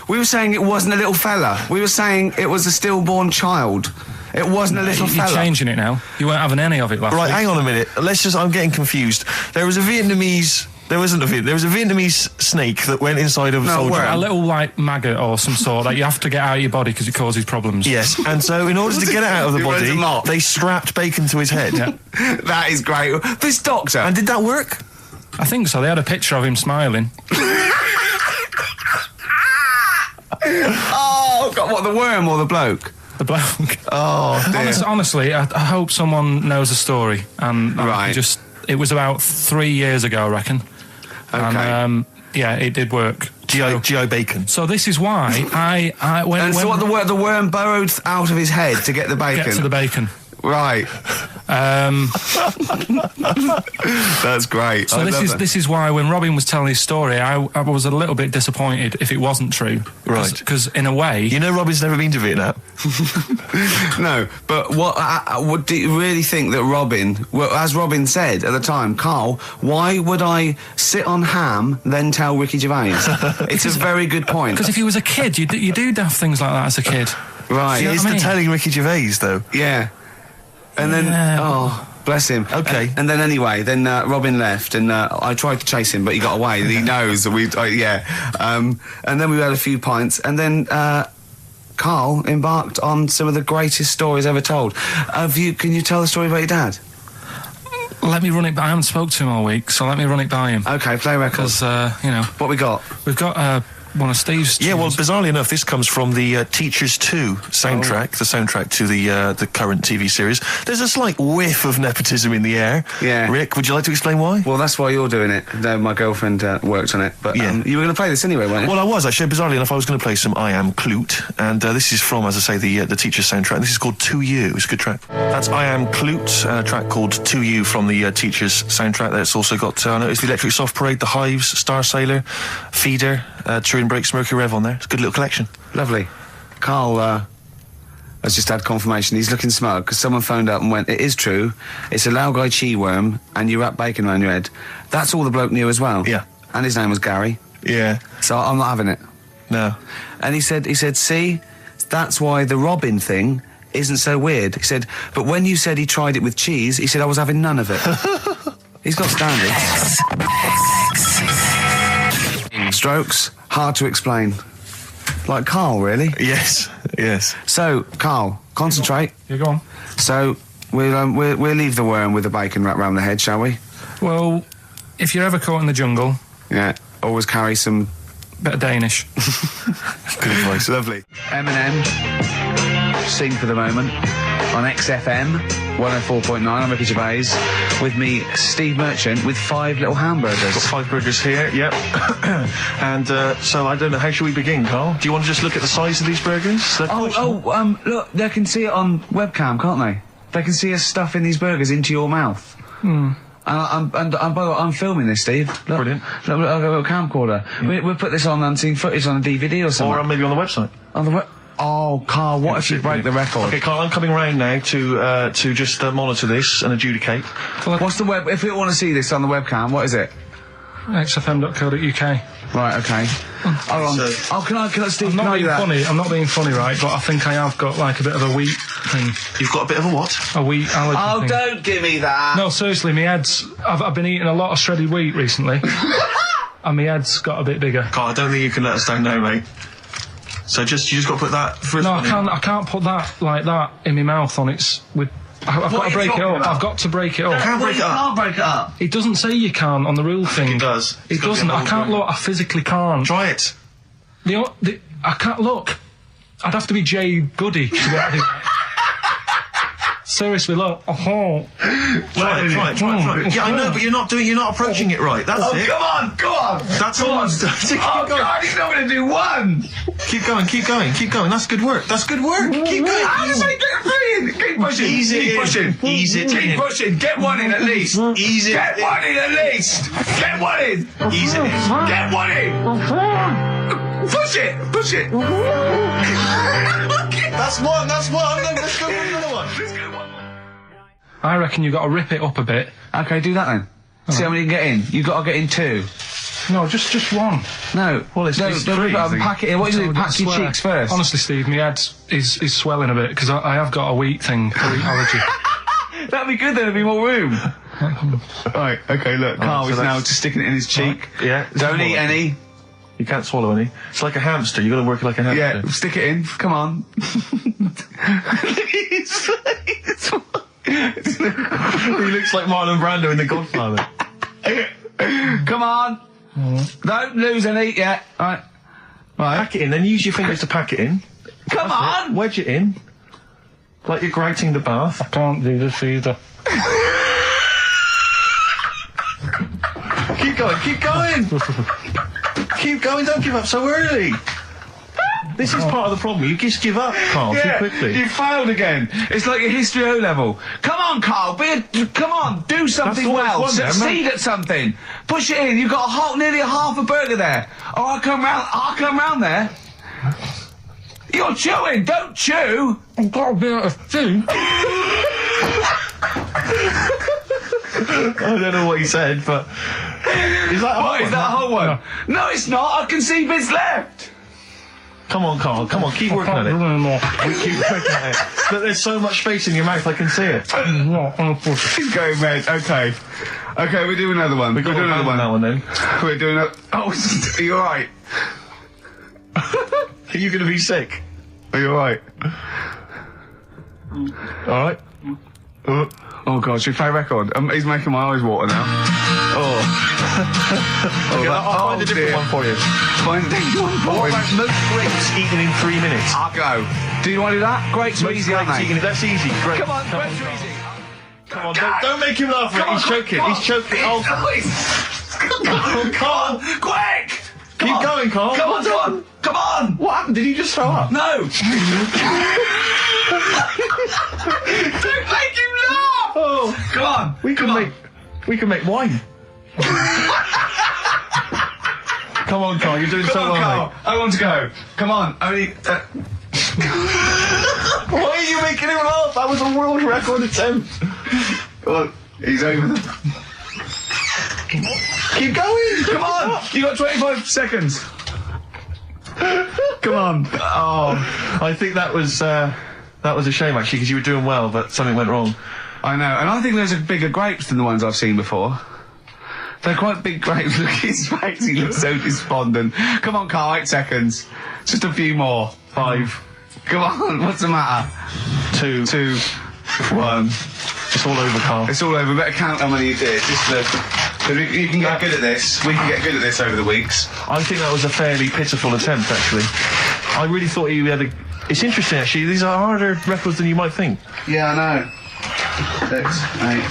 We were saying it wasn't a little fella. We were saying it was a stillborn child. It wasn't a little fella. You're changing it now. You weren't having any of it last week. Right, hang on a minute. I'm getting confused. There was a Vietnamese snake that went inside of a soldier. A little, like, maggot or some sort that you have to get out of your body because it causes problems. Yes, and so in order to get it out of the body, they strapped bacon to his head. Yeah. That is great. This doctor. And did that work? I think so. They had a picture of him smiling. Oh, God, what, the worm or the bloke? The bloke. Oh, dear. Honestly, I hope someone knows the story. And it was about 3 years ago, I reckon. Okay. And, it did work. G.I. Bacon. So this is why the worm burrowed out of his head to get the bacon? Get to the bacon. Right. That's great. So this is why when Robin was telling his story, I was a little bit disappointed if it wasn't true. Right. Because in a way, Robin's never been to Vietnam. No, but what do you really think that Robin? Well, as Robin said at the time, Carl, why would I sit on ham then tell Ricky Gervais? It's a very good point. Because if he was a kid, you do daft things like that as a kid. Right. It's the telling Ricky Gervais though. Yeah. And then, bless him. Okay. And then anyway, Robin left, and I tried to chase him, but he got away. He knows that and then we had a few pints, and then Carl embarked on some of the greatest stories ever told. Can you tell the story about your dad? Let me run it by. I haven't spoke to him all week, so let me run it by him. Okay, play records. Because, What we got? We've got one of Steve's tunes. Yeah, well, bizarrely enough, this comes from the Teachers 2 soundtrack, the soundtrack to the current TV series. There's a slight whiff of nepotism in the air. Yeah. Rick, would you like to explain why? Well, that's why you're doing it. My girlfriend worked on it. But you were going to play this anyway, weren't you? Well, I was, actually. Bizarrely enough, I was going to play some I Am Clute, and this is from, as I say, the Teachers soundtrack. This is called To You. It's a good track. That's I Am Clute, a track called To You from the Teachers soundtrack. That's also got, I noticed, the Electric Soft Parade, The Hives, Star Sailor, Feeder, Turin Breaks, Mercury Rev on there. It's a good little collection. Lovely. Carl has just had confirmation. He's looking smug because someone phoned up and went, it is true, it's a Laogai chi worm and you wrap bacon around your head. That's all the bloke knew as well. Yeah. And his name was Gary. Yeah. So I'm not having it. No. And he said, see, that's why the Robin thing isn't so weird. He said, but when you said he tried it with cheese, he said I was having none of it. He's got standards. Strokes, hard to explain. Like Carl, really? Yes, yes. So, Carl, concentrate. Yeah, go on. So, we'll leave the worm with the bacon wrapped around the head, shall we? Well, if you're ever caught in the jungle... Yeah, always carry some... bit of Danish. Good advice. Lovely. Eminem, Sing for the Moment, on XFM, 104.9, I'm Ricky Gervais. With me, Steve Merchant, with 5 little hamburgers. Got 5 burgers here, yep. And so I don't know, how should we begin, Carl? Do you want to just look at the size of these burgers? Look, they can see it on webcam, can't they? They can see us stuffing these burgers into your mouth. Hmm. And by the way, I'm filming this, Steve. Look, brilliant. Look, I've got a camcorder. Yeah. We'll put this on unseen footage on a DVD or something. Or maybe on the website. On the Oh, Carl, what if you break the record? Okay, Carl, I'm coming round now to just monitor this and adjudicate. What's the web? If we want to see this on the webcam, what is it? xfm.co.uk. Right, okay. Hold on. Can I, Steve, I'm not being that? funny. I'm not being funny, right? But I think I have got like a bit of a wheat thing. You've got a bit of a what? A wheat allergy thing. Don't give me that. No, seriously, my head's... I've been eating a lot of shredded wheat recently. And my head's got a bit bigger. Carl, I don't think you can let us down now, mate. So you just got to put that first. No, I can't put that like that in my mouth on its with. I've got to break it up. I've got to break it up. Can't break it up. Can't break it up. It doesn't say you can't on the rule thing. It does. It doesn't. I can't look. I physically can't. Try it. I can't look. I'd have to be Jay Goody to get it. Seriously, look. Oh. Try it. Yeah, I know, but you're not approaching it right. That's it. Come on. That's all. Oh, God, he's not going to do one. Keep going. That's good work. Keep going. How does he get brilliant? Keep pushing. Keep pushing. Get one in at least. Ease it. Get one in at least. Get one in. Ease it in. Get one in. Push it. That's one. Let's go for another one. I reckon you've got to rip it up a bit. Okay, do that then. See how many you can get in. You've got to get in 2. No, just one. No. Well, it's don't rip it up and pack it in. What do you do? Pack your cheeks first. Honestly, Steve, my head is swelling a bit because I have got a wheat thing, a wheat allergy. That'd be good, then there'd be more room. Right, okay, look, Carl is now just sticking it in his cheek. Right. Yeah. Don't eat any. You can't swallow any. It's like a hamster, you gotta work it like a hamster. Yeah, stick it in, come on. He looks like Marlon Brando in The Godfather. Come on. Don't lose any yet. Right. Pack it in, then use your fingers to pack it in. Come on! Wedge it in. Like you're grating the bath. I can't do this either. Keep going. Keep going, don't give up so early. This is part of the problem. You just give up, Carl, too quickly. You failed again. It's like a history O level. Come on, Carl. Come on. Do something well. Succeed at something. Push it in. You've got nearly a half a burger there. Oh, I'll come round there. You're chewing. Don't chew. I've got a bit of food. I don't know what he said, but... Is that a whole one? No, it's not. I can see bits left. Come on, Carl. Come on, keep working at it. We keep working at it. But there's so much space in your mouth, I can see it. He's going red. Okay, we'll do another one. We'll do another one. That one then. We're doing a... Oh, are you alright? Are you going to be sick? Are you alright? Alright. Oh God, should we play a record? He's making my eyes water now. Okay, I'll find a different one for you. Find a different one for What him. about most grapes eaten in 3 minutes? I'll go. Do you want to do that? Grapes are easy, aren't they? That's easy. Great. Come on, grapes are easy. Come on, don't make him laugh. He's choking. He's choking. Oh, Carl. Quick! Keep going, Carl. Come on! What happened? Did he just throw up? No! Don't make him laugh! Oh, come on! We can make wine. Come on, Carl. You're doing so well, Carl. mate. I want to go. Come on. Only. Why are you making him laugh? That was a world record attempt. Come on. He's over. Keep going. Come on. You got 25 seconds. Come on. Oh, I think that was a shame actually because you were doing well, but something went wrong. I know, and I think those are bigger grapes than the ones I've seen before. They're quite big grapes. Look at his face, he looks so despondent. Come on, Carl, 8 seconds. Just a few more. 5. Come on, what's the matter? 2, 1. It's all over, Carl. It's all over. We better count how many you did. You can get good at this. We can get good at this over the weeks. I think that was a fairly pitiful attempt, actually. I really thought you had a... It's interesting, actually. These are harder records than you might think. Yeah, I know. 6, 8,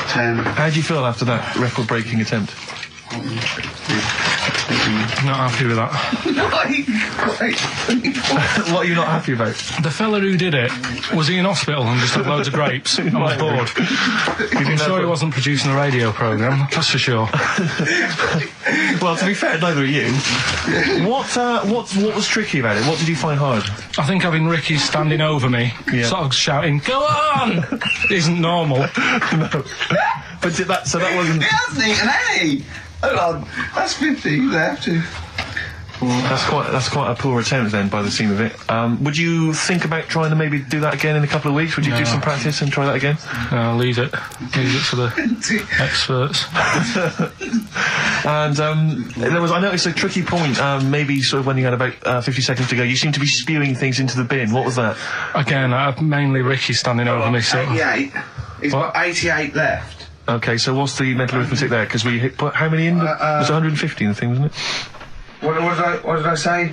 10. How do you feel after that record-breaking attempt? Not happy with that. What are you not happy about? The fella who did it, was he in hospital and just had loads of grapes? I was bored. I'm sure he wasn't producing a radio programme, that's for sure. Well, to be fair, neither are you. What was tricky about it? What did you find hard? I think having Ricky standing over me, sort of shouting, "Go on!" isn't normal. No. But that wasn't... He hasn't eaten any! Hold on, that's 50 left. That's quite a poor attempt then, by the seam of it. Would you think about trying to maybe do that again in a couple of weeks? Would you do some practice and try that again? Leave it for the experts. And I noticed a tricky point. Maybe sort of when you had about 50 seconds to go, you seemed to be spewing things into the bin. What was that? Again, mainly Ricky standing over me. So 88. He's got 88 left. Okay, so what's the mental arithmetic there? Because we put how many in? It was 150 in the thing, wasn't it? What did I say?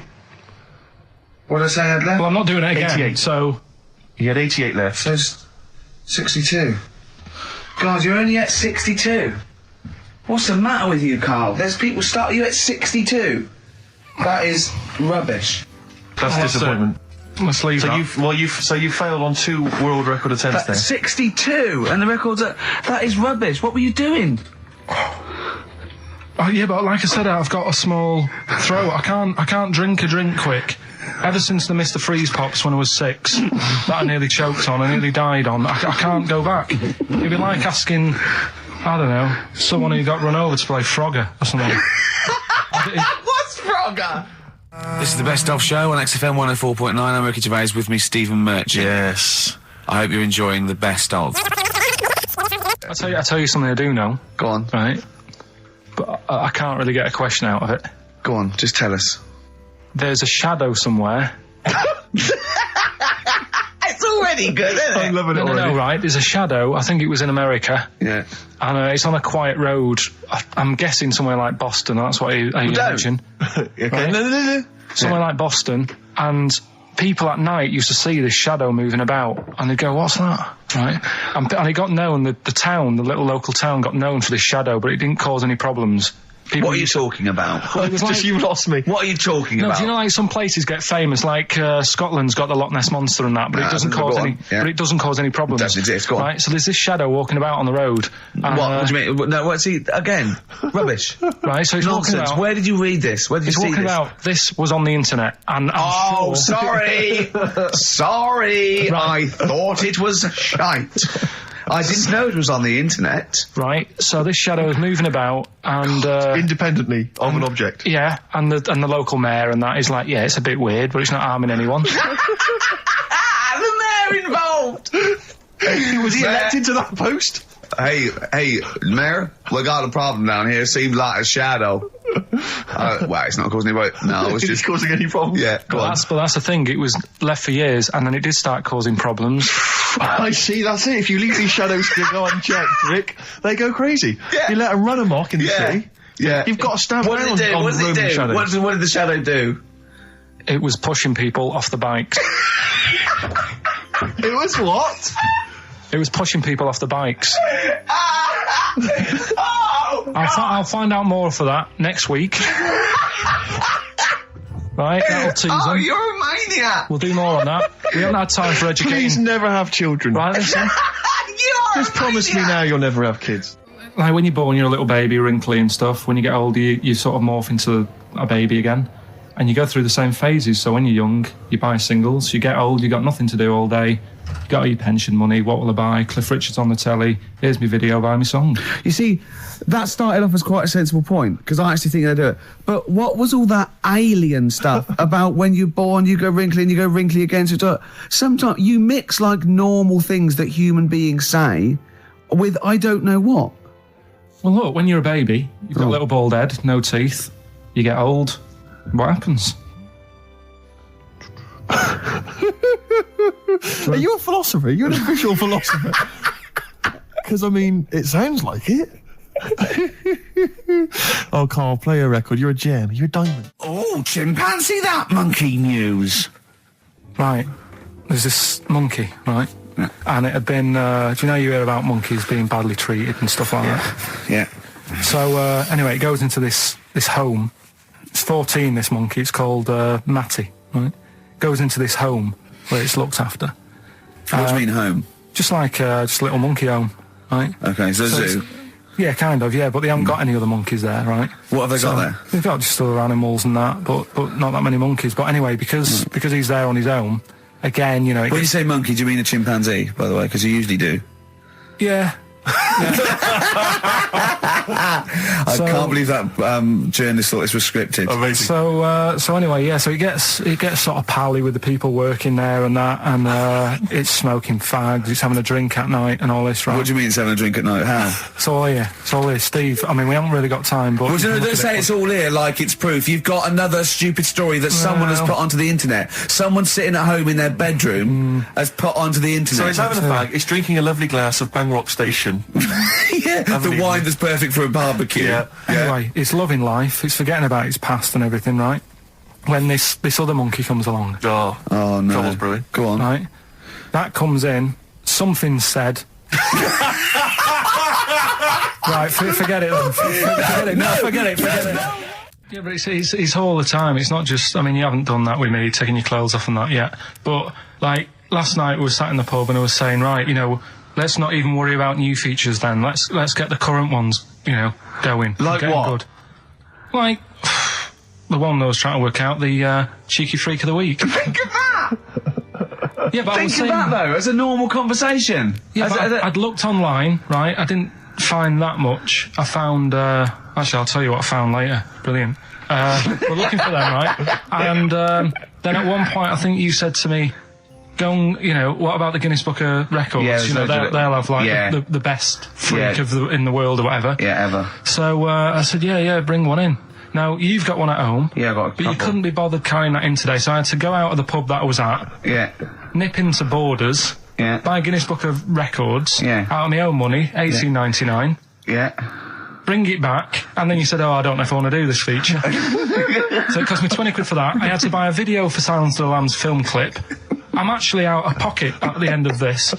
What did I say I had left? Well, I'm not doing it again. 88. So you had 88 left. There's 62. God, you're only at 62. What's the matter with you, Carl? There's people start you at 62. That is rubbish. That's disappointment. Let's leave that. So you failed on 2 world record attempts there. 62, and the record's that is rubbish. What were you doing? Yeah, but like I said, I've got a small throat. I can't drink a drink quick. Ever since the Mr. Freeze Pops when I was 6, that I nearly choked on, I nearly died on, I can't go back. It'd be like asking, I don't know, someone who got run over to play Frogger or something. What's Frogger? This is the Best Of Show on XFM 104.9. I'm Ricky Gervais, with me Stephen Merchant. Yes. I hope you're enjoying the Best Of. I'll tell you something I do know. Go on. Right? But I can't really get a question out of it. Go on, just tell us. There's a shadow somewhere. It's already good, isn't it? I'm loving it already. No, right? There's a shadow. I think it was in America. Yeah. And it's on a quiet road. I'm guessing somewhere like Boston. That's what I imagine. Okay. Right? No. Somewhere like Boston. And people at night used to see this shadow moving about. And they'd go, what's that? Right? And it got known, the town, the little local town got known for this shadow, but it didn't cause any problems. What are you talking about? Well, it was Just you lost me. What are you talking about? Do you know, like, some places get famous, like Scotland's got the Loch Ness Monster and that, but it doesn't cause any. Yeah. But it doesn't cause any problems. It doesn't exist. Go on. Right. So there's this shadow walking about on the road. And, What do you mean? No, what's he again? Rubbish. Right. So it's walking Nonsense. about. Where did you read this? Where did you see Walking this? about. This was on the internet, and I'm sure. Sorry. Sorry. Right. I thought it was shite. I didn't know it was on the internet. Right. So this shadow is moving about, and Independently of an object. yeah, and the local mayor and that is like, yeah, it's a bit weird, but it's not harming anyone. The mayor involved. Was he elected to that post? Hey, Mayor, we got a problem down here. Seems like a shadow. Well, it's not causing any. No, it's just causing any problems. Yeah, But that's the thing. It was left for years, and then it did start causing problems. I see, that's it. If you leave these shadows to go unchecked, Rick, they go crazy. Yeah. You let them run amok in the city. Yeah. You've got to stand What around did it do? on What did it roaming do? shadows. What did the shadow do? It was pushing people off the bikes. It was what? It was pushing people off the bikes. Oh, I'll find out more for that next week. Right, that'll tease oh, them. you're a maniac. We'll do more on that. We haven't had time for Please educating. never have children. Right, listen. You're Just promise me now you'll never have kids. Like when you're born, you're a little baby, wrinkly and stuff. When you get older, you sort of morph into a baby again. And you go through the same phases. So when you're young, you buy singles. You get old, you got nothing to do all day. You got all your pension money. What will I buy? Cliff Richard's on the telly. Here's my video, buy me song. You see, that started off as quite a sensible point, because I actually think they do it. But what was all that alien stuff about when you're born, you go wrinkly and you go wrinkly again? So sometimes you mix, like, normal things that human beings say with I don't know what. Well, look, when you're a baby, you've got a little bald head, no teeth. You get old. What happens? Are you a philosopher? You're an official philosopher. Because, I mean, it sounds like it. Oh, Carl, play a record. You're a gem. You're a diamond. Oh, chimpanzee, that monkey news. Right. There's this monkey, right? Yeah. And it had been, do you know you hear about monkeys being badly treated and stuff like that? Yeah. So, anyway, it goes into this home. It's 14, this monkey. It's called Matty, right? Goes into this home where it's looked after. What do you mean home? Just like, just a little monkey home, right? Okay, so zoo. Yeah, kind of, yeah, but they haven't got any other monkeys there, right? What have they got there? They've got just other animals and that, but not that many monkeys. But anyway, because he's there on his own, again, you know... When you say monkey, do you mean a chimpanzee, by the way? Because you usually do. Yeah. I can't believe that journalist thought this was scripted. Amazing. So anyway, yeah. So it gets sort of pally with the people working there and that, and it's smoking fags, it's having a drink at night and all this, right? What do you mean it's having a drink at night? How? It's all here, Steve. I mean, we haven't really got time, but Well, don't say it's all here like it's proof. You've got another stupid story that someone has put onto the internet. Someone sitting at home in their bedroom has put onto the internet. So he's having a fag, he's drinking a lovely glass of Bang Rock Station. Yeah, the wine that's perfect for a barbecue. Yeah. Anyway, it's loving life. It's forgetting about its past and everything, right? When this other monkey comes along, Oh no. Trouble's brewing. Go on. right? That comes in. Something said. Right, forget it then. Forget it. No, forget it. Yeah, but it's all the time. It's not just. I mean, you haven't done that with me, taking your clothes off and that yet. But like last night, we were sat in the pub and I was saying, right, you know, let's not even worry about new features then. Let's get the current ones, you know, going. Like getting what? Good. Like, the one I was trying to work out, the cheeky freak of the week. Think of that! Yeah, but Think of that, though, as a normal conversation. Yeah, I'd looked online, right? I didn't find that much. I found... actually, I'll tell you what I found later. Brilliant. We're looking for them, right? And then at one point, I think you said to me, go and, you know, what about the Guinness Book of Records? Yeah, you know, they'll have, like, the best freak in the world or whatever. Yeah, ever. So I said, yeah, bring one in. Now, you've got one at home. Yeah, I've got a couple. But you couldn't be bothered carrying that in today, so I had to go out of the pub that I was at. Yeah. Nip into Borders. Yeah. Buy a Guinness Book of Records. Yeah. Out of my own money, $18.99. Yeah. Bring it back, and then you said, I don't know if I want to do this feature. So it cost me 20 quid for that. I had to buy a video for Silence of the Lambs film clip. I'm actually out of pocket at the end of this.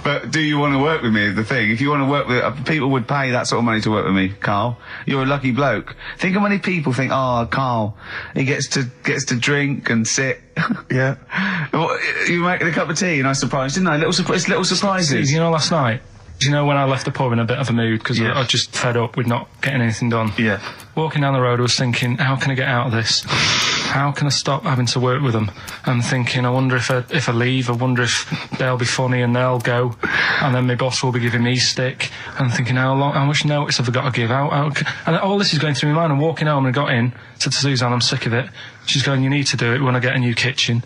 But do you want to work with me is the thing. If you want to work with... people would pay that sort of money to work with me, Carl. You're a lucky bloke. Think how many people think, Carl, he gets to drink and sit. Yeah. You making a cup of tea and I surprised, didn't I? Little surprises. You know, last night, you know, when I left the pub in a bit of a mood because I was just fed up with not getting anything done. Yeah. Walking down the road, I was thinking, how can I get out of this? How can I stop having to work with them? I'm thinking, I wonder if I leave, I wonder if they'll be funny and they'll go, and then my boss will be giving me stick. And I'm thinking, how much notice have I got to give out? And all this is going through my mind. I'm walking home and I got in, said to Suzanne, I'm sick of it. She's going, you need to do it when I get a new kitchen.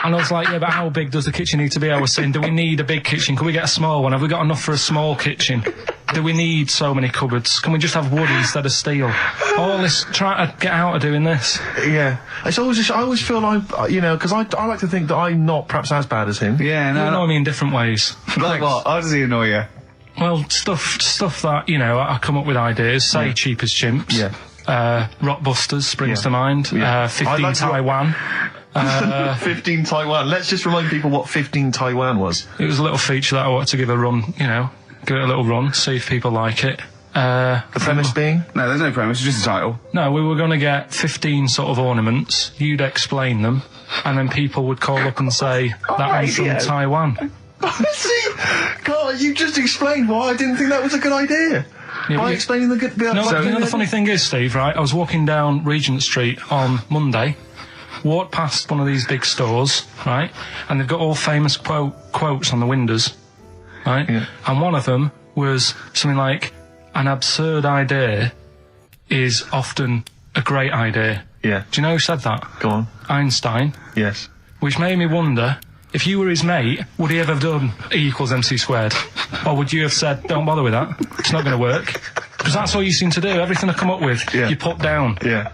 And I was like, yeah, but how big does the kitchen need to be? I was saying, do we need a big kitchen? Can we get a small one? Have we got enough for a small kitchen? Do we need so many cupboards? Can we just have wood instead of steel? All this, trying to get out of doing this. Yeah. It's always I always feel like, you know, because I like to think that I'm not perhaps as bad as him. Yeah, no. You annoy me in different ways. Like what? How does he annoy you? Well, stuff that, you know, I come up with ideas, say Cheap as Chimps. Yeah. Rockbusters springs to mind. Yeah. 15 Taiwan. 15 Taiwan. Let's just remind people what 15 Taiwan was. It was a little feature that I wanted to give a run, you know, give it a little run, see if people like it. The premise being? No, there's no premise, it's just a title. No, we were going to get 15 sort of ornaments, you'd explain them, and then people would call up and say, that one's from Taiwan. See, God, you just explained why I didn't think that was a good idea. Yeah, by explaining the good... You know, the funny thing is, Steve, right, I was walking down Regent Street on Monday, walked past one of these big stores, right, and they've got all famous quotes on the windows, right, and one of them was something like, an absurd idea is often a great idea. Yeah. Do you know who said that? Go on. Einstein. Yes. Which made me wonder, if you were his mate, would he ever have done E equals MC squared? Or would you have said, don't bother with that, it's not going to work? Because that's all you seem to do. Everything I come up with, you put down. Yeah.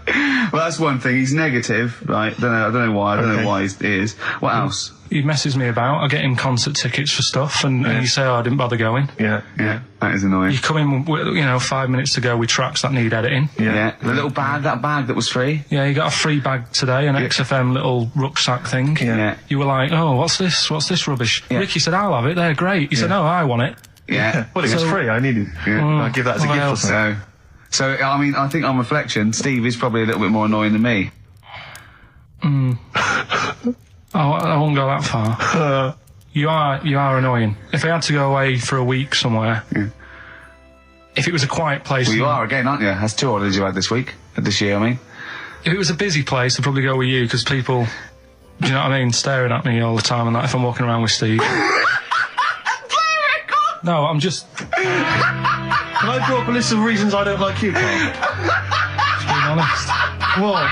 Well, that's one thing. He's negative, right? I don't know why. I don't know why he is. What else? He messes me about. I get him concert tickets for stuff, and you say, I didn't bother going. Yeah. That is annoying. You come in, you know, 5 minutes to go with tracks that need editing. Yeah. The little bag, that bag that was free. Yeah, you got a free bag today, an XFM little rucksack thing. Yeah. You were like, oh, what's this? What's this rubbish? Yeah. Ricky said, I'll have it. They're great. He said, no, I want it. Yeah. Well, it was free. I need it. I give that as a gift or something. So, I mean, I think on reflection, Steve is probably a little bit more annoying than me. I won't go that far. You are annoying. If I had to go away for a week somewhere, if it was a quiet place... Well, you are again, aren't you? That's 2 holidays you had this year, I mean. If it was a busy place, I'd probably go with you, because people, do you know what I mean, staring at me all the time and that if I'm walking around with Steve. No, I'm just... Can I draw up a list of reasons I don't like you, Carl? Just being honest. What?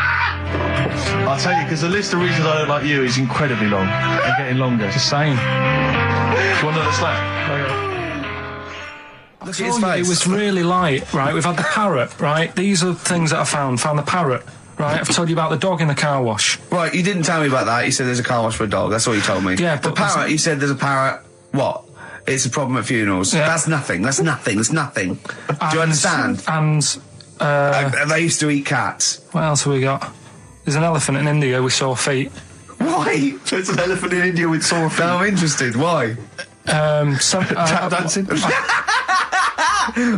I'll tell you, because the list of reasons I don't like you is incredibly long and getting longer. Just saying. Do you want another slap? Look at his face. It was really light, right? We've had the parrot, right? These are things that I found. Found the parrot, right? I've told you about the dog in the car wash. Right, you didn't tell me about that. You said there's a car wash for a dog. That's all you told me. Yeah, the but parrot, you said there's a parrot. What? It's a problem at funerals. Yeah. That's nothing. That's nothing. Do you understand? And they used to eat cats. what else have we got? There's an elephant in India with sore feet. Why? There's an elephant in India with sore feet. No, I'm interested. Why? Tap dancing.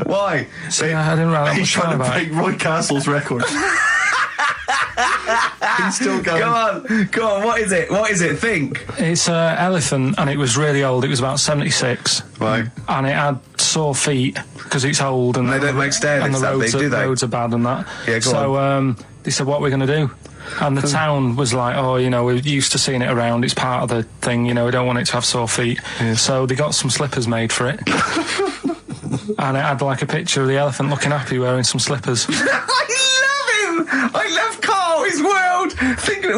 Why? See, I didn't write that He's much trying about to it. break Roy Castle's record. He's still going. Go on. What is it? Think. It's an elephant, and it was really old. It was about 76. Right. And it had sore feet because it's old and they don't make stair and lifts the that roads, big, do they? roads are bad and that. Yeah, go on. They said, what are we going to do? And the town was like, oh, you know, we're used to seeing it around. It's part of the thing, you know, we don't want it to have sore feet. Yeah. So they got some slippers made for it. And it had like a picture of the elephant looking happy wearing some slippers. I love him! I love Carl, his world!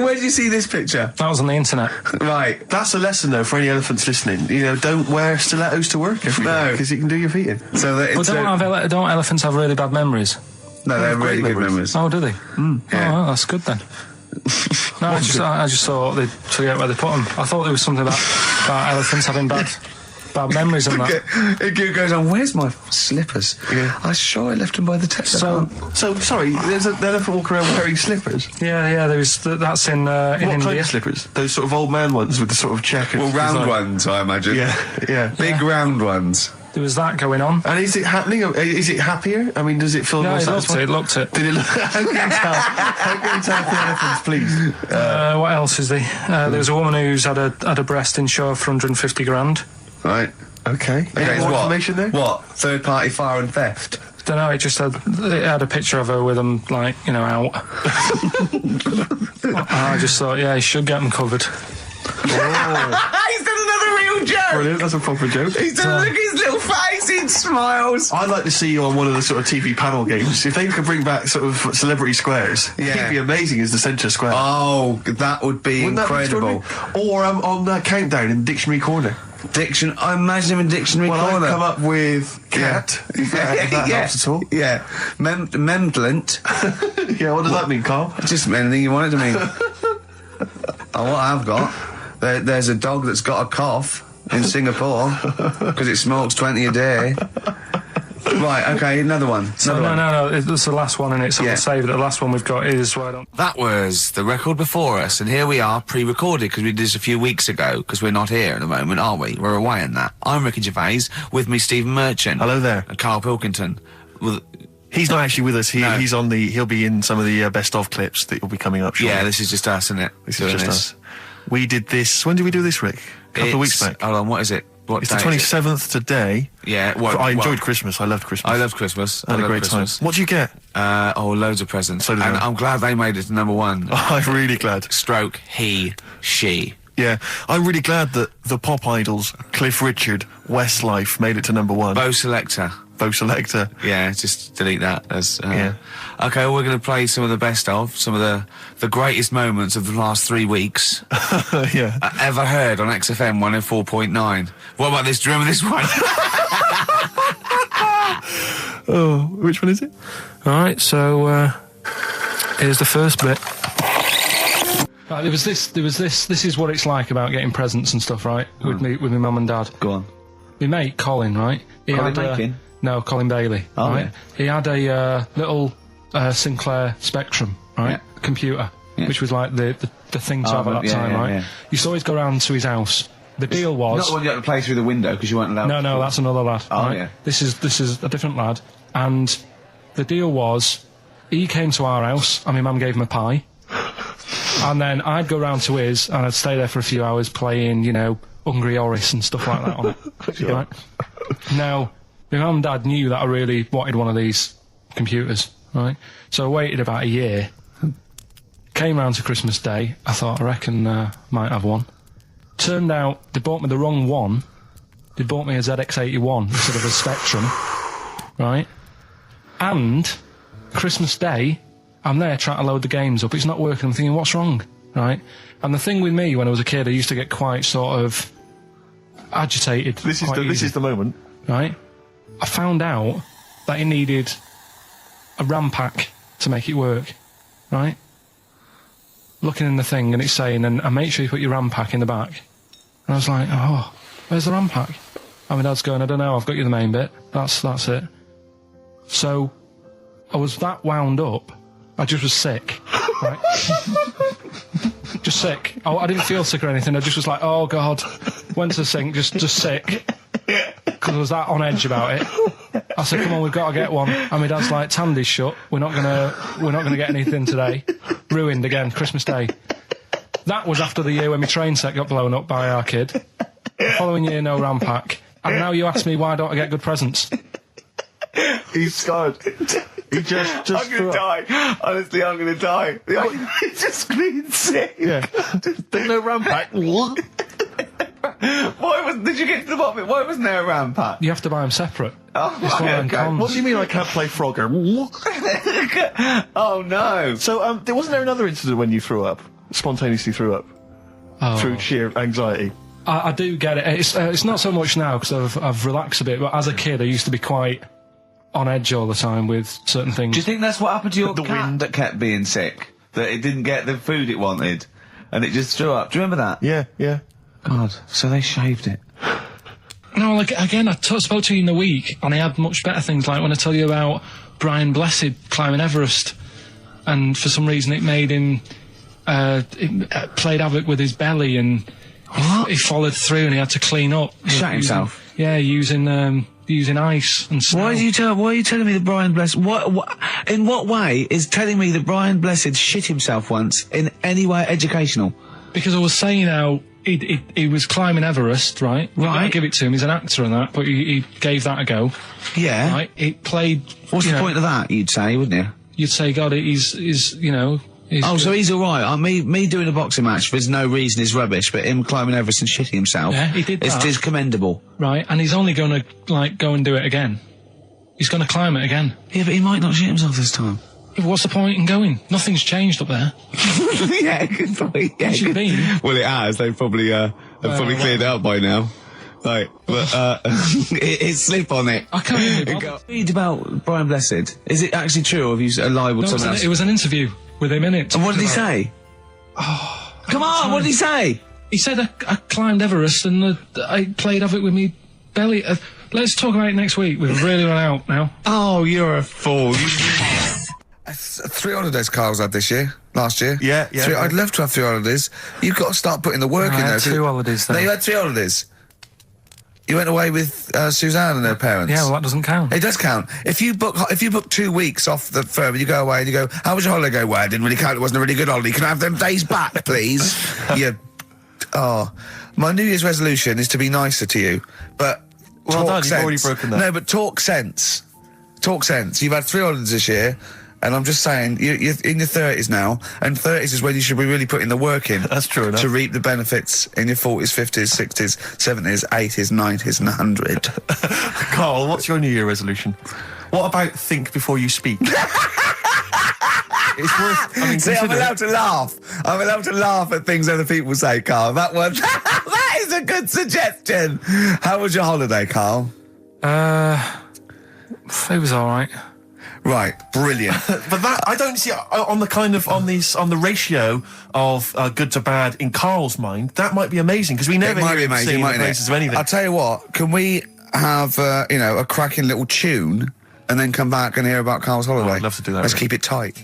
Where did you see this picture? That was on the internet. Right. That's a lesson, though, for any elephants listening. You know, don't wear stilettos to work every day, because it can do your feet in. So that it's don't elephants have really bad memories? No, they have really good memories. Oh, do they? Yeah. Oh, well, that's good then. No, I just thought they'd forget where they put them. I thought there was something about elephants having bad memories and that. It goes on, where's my slippers? Yeah. I'm sure I left them by the test. So sorry, there's an elephant walking around wearing slippers? Yeah, that's in what India. kind of slippers? Those sort of old man ones with the sort of check. Well, round ones, I imagine. Yeah. Big round ones. There was that going on. And is it happening? Is it happier? I mean, does it feel more satisfying? It looked it. Did it look? How can you tell the elephants, please? What else is there? There was a woman who's had a breast insured for 150 grand. Right. Okay. Any more information there? What? Third-party fire and theft? Don't know. It had a picture of her with them, like, you know, out. I just thought, yeah, he should get them covered. Oh. He's done another real joke. Brilliant, that's a proper joke. He's done look at his little face, he smiles. I'd like to see you on one of the sort of TV panel games. If they could bring back sort of celebrity squares, he'd be amazing as the centre square. Oh, that would be incredible. Or on that countdown in Dictionary Corner. I imagine him in Dictionary Corner. I'd come up with cat. If that helps at all. Yeah. Memblent. Yeah, what does that mean, Carl? Just anything you want it to mean. What I've got, there's a dog that's got a cough in Singapore because it smokes 20 a day. Right, okay, another one. No, it's the last one in it, so we'll save it. The last one we've got is... That was the record before us, and here we are, pre-recorded, because we did this a few weeks ago, because we're not here at the moment, are we? We're away in that. I'm Ricky Gervais, with me Stephen Merchant. Hello there. And Karl Pilkington. He's not actually with us. He'll be in some of the best of clips that will be coming up shortly. Yeah, this is just us, isn't it? This is just us. We did this... When did we do this, Rick? A couple of weeks back. Hold on, what is it? It's the 27th today. Yeah. I enjoyed Christmas. I loved Christmas. I loved Christmas. I had a great time. What did you get? Loads of presents. So did I. I'm glad they made it to #1. I'm really glad. Stroke, he, she. Yeah, I'm really glad that the pop idols, Cliff Richard, Westlife, made it to #1. Bo Selector. Yeah, just delete that. Okay, well, we're going to play some of the best of, some of the greatest moments of the last 3 weeks. Yeah. Ever heard on XFM 104.9. What about this? Do you remember this one? Oh, which one is it? Alright, so, here's the first bit. There was this is what it's like about getting presents and stuff, right? With my mum and dad. Go on. My mate, Colin, right? Colin Bailey. Oh, right? yeah. He had a little Sinclair Spectrum, right? Computer, which was like the thing to have at that time, right? Yeah. You used to always go round to his house. The deal was... Not the one you had to play through the window because you weren't allowed. No, that's another lad. Oh, right? yeah. This is a different lad. And the deal was, he came to our house and my mum gave him a pie. And then I'd go round to his and I'd stay there for a few hours playing, you know, Hungry Horace and stuff like that on it. Sure. Right? Now, my mum and dad knew that I really wanted one of these computers, right? So I waited about a year. Came round to Christmas Day. I thought, I reckon might have one. Turned out they bought me the wrong one. They bought me a ZX81 instead of a Spectrum, right? And Christmas Day, I'm there trying to load the games up. It's not working. I'm thinking, what's wrong, right? And the thing with me, when I was a kid, I used to get quite sort of agitated. This is the moment, right? I found out that it needed a RAM pack to make it work, right? Looking in the thing and it's saying, and make sure you put your RAM pack in the back. And I was like, oh, where's the RAM pack? And my dad's going, I don't know, I've got you the main bit. That's it. So I was that wound up, I just was sick, right? Just sick. I didn't feel sick or anything, I just was like, oh God. Went to the sink, just sick. Because I was that on edge about it. I said, come on, we've got to get one. And my dad's like, Tandy's shut. We're not gonna get anything today. Ruined again, Christmas Day. That was after the year when my train set got blown up by our kid. The following year, no RAM pack. And now you ask me why don't I get good presents? He's scarred. He just I'm gonna die. Honestly, I'm gonna die. He's just screaming sick. Yeah. There's no RAM pack. Did you get to the bottom of it? Why wasn't there a RAM pack? You have to buy them separate. Oh, It's one of them okay. cons. What do you mean I can't play Frogger? Oh no. So, wasn't there another incident when you threw up? Spontaneously threw up? Through sheer anxiety? I do get it. It's not so much now because I've relaxed a bit, but as a kid I used to be quite on edge all the time with certain things. Do you think that's what happened to your The cat wind. that kept being sick? That it didn't get the food it wanted, and it just threw up. Do you remember that? Yeah. God, so they shaved it. No, like, again, I spoke to you in the week, and I had much better things, like when I tell you about Brian Blessed climbing Everest, and for some reason it made him, it played havoc with his belly, and he followed through, and he had to clean up. Shot himself? Yeah, using ice and snow. Why are you telling me that Brian Blessed... in what way is telling me that Brian Blessed shit himself once in any way educational? Because I was saying how he was climbing Everest, right? Right. I give it to him, he's an actor and that, but he gave that a go. Yeah. Right? It played... What's the point of that, you'd say, wouldn't you? You'd say, God, he's you know... So he's all right. Me doing a boxing match for no reason is rubbish, but him climbing Everest and shitting himself, Yeah, he did that. is commendable. Right, and he's only going to, go and do it again. He's going to climb it again. Yeah, but he might not shit himself this time. Yeah, but what's the point in going? Nothing's changed up there. Yeah, good point. Yeah, It should be. Well, it has. They've probably cleared it up by now. Right, but it's slip on it. I can't even be bothered. Read about Brian Blessed. Is it actually true, or have you lied with No, someone else? it was an interview with him in it. And what did he say? Come on, what did he say? He said I climbed Everest and I played havoc with me belly. Let's talk about it next week. We've really run out now. Oh, you're a fool. 3 holidays Carl's had this year. Last year. Yeah. I'd love to have 3 holidays. You've got to start putting the work in I there. had 2 holidays No, though. you had 3 holidays. You went away with Suzanne and her parents. Yeah, well that doesn't count. It does count. If you book 2 weeks off the firm and you go away and you go, how was your holiday? Go, well, I didn't really count. It wasn't a really good holiday. Can I have them days back, please? My New Year's resolution is to be nicer to you, but Well talk done, sense. you've already broken that. No, but talk sense. Talk sense. You've had 3 holidays this year. And I'm just saying, you're in your 30s now, and 30s is when you should be really putting the work in. That's true enough. To reap the benefits in your 40s, 50s, 60s, 70s, 80s, 90s, and 100. Carl, what's your New Year resolution? What about think before you speak? It's worth... See, I'm consider it. allowed to laugh. I'm allowed to laugh at things other people say, Carl. That one, that is a good suggestion. How was your holiday, Carl? It was all right. Right, brilliant. But that I don't see on the ratio of good to bad in Carl's mind. That might be amazing because we never It might hear be him amazing, singing the mightn't praises it? of anything. I'll tell you what, can we have, a cracking little tune and then come back and hear about Carl's holiday? I'd love to do that, Let's really. keep it tight.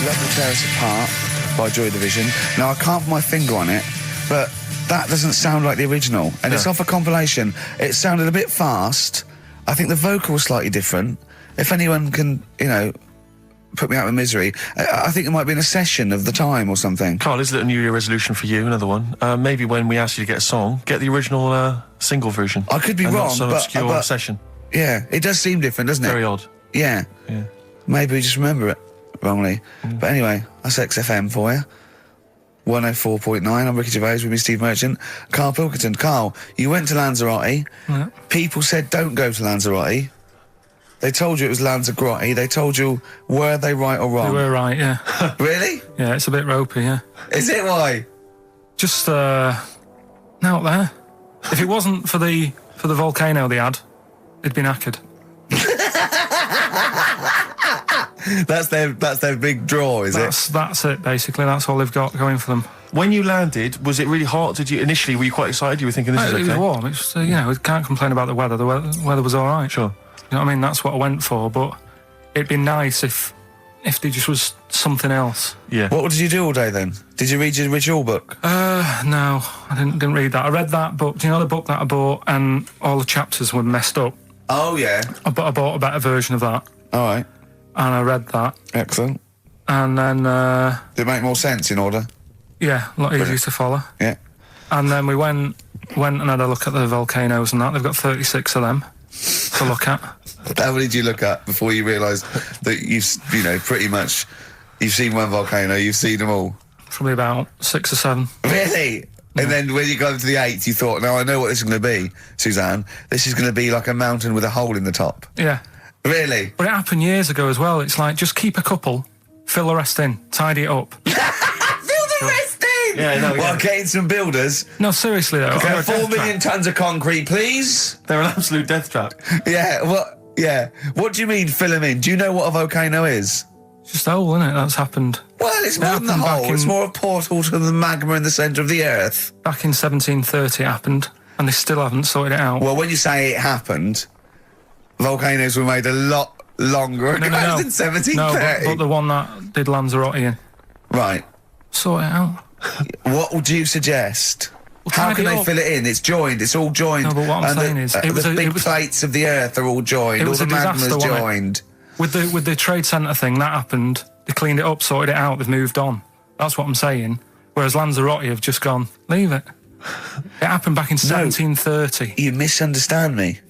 Love to Tear Us Apart by Joy Division. Now, I can't put my finger on it, but that doesn't sound like the original. And it's off a compilation. It sounded a bit fast. I think the vocal was slightly different. If anyone can, put me out of misery, I think it might be in a session of the time or something. Carl, is it a New Year resolution for you? Another one. Maybe when we ask you to get a song, get the original single version. I could be and wrong, not some but- obscure but- session. Yeah, it does seem different, doesn't it? Very odd. Yeah. Yeah. Maybe we just remember it wrongly. But anyway, that's XFM for you. 104.9, I'm Ricky Gervais with me, Steve Merchant. Karl Pilkington. Carl, you went to Lanzarote. Yeah. People said don't go to Lanzarote. They told you it was Lanzarote. They told you, were they right or They wrong? were right, yeah. Really? Yeah, it's a bit ropey, yeah. Is it why? Just, out there. If it wasn't for the volcano they had, it'd be knackered. That's their big draw, is it? That's it, basically. That's all they've got going for them. When you landed, was it really hot? Were you quite excited? You were thinking this is It was okay? warm. It's, we can't complain about the weather. The weather was all right. Sure. You know what I mean? That's what I went for, but it'd be nice if there just was something else. Yeah. What did you do all day then? Did you read your ritual book? No, I didn't read that. I read that book. Do you know the book that I bought and all the chapters were messed up? Oh, yeah. I bought a better version of that, All right. and I read that, Excellent. and then, Did it make more sense in order? yeah, a lot easier to follow. Yeah. And then we went Went and had a look at the volcanoes and that. They've got 36 of them to look at. How many did you look at before you realised that pretty much, you've seen one volcano, you've seen them all? Probably about 6 or 7. Really? Yeah. And then when you got to the 8th, you thought, now I know what this is going to be, Suzanne. This is going to be like a mountain with a hole in the top. Yeah. Really? But it happened years ago as well. It's like, just keep a couple, fill the rest in, tidy it up. Fill the rest in? Yeah, no, Well, getting some builders. No, seriously though. Okay, 4 million tons of concrete, please. They're an absolute death trap. Yeah, what do you mean fill them in? Do you know what a volcano is? It's just a hole, isn't it? That's happened. Well, it's more than the hole. It's more a portal to the magma in the centre of the earth. Back in 1730 it happened, and they still haven't sorted it out. Well, when you say it happened, volcanoes were made a lot longer ago than 1730. No, but the one that did Lanzarote in. Right. Sort it out. What would you suggest? How can they fill it in? It's joined. It's all joined. No, but what I'm saying is, the big plates of the earth are all joined. All the magma's joined. With the trade centre thing, that happened. They cleaned it up, sorted it out. They've moved on. That's what I'm saying. Whereas Lanzarote have just gone, leave it. It happened back in 1730. You misunderstand me.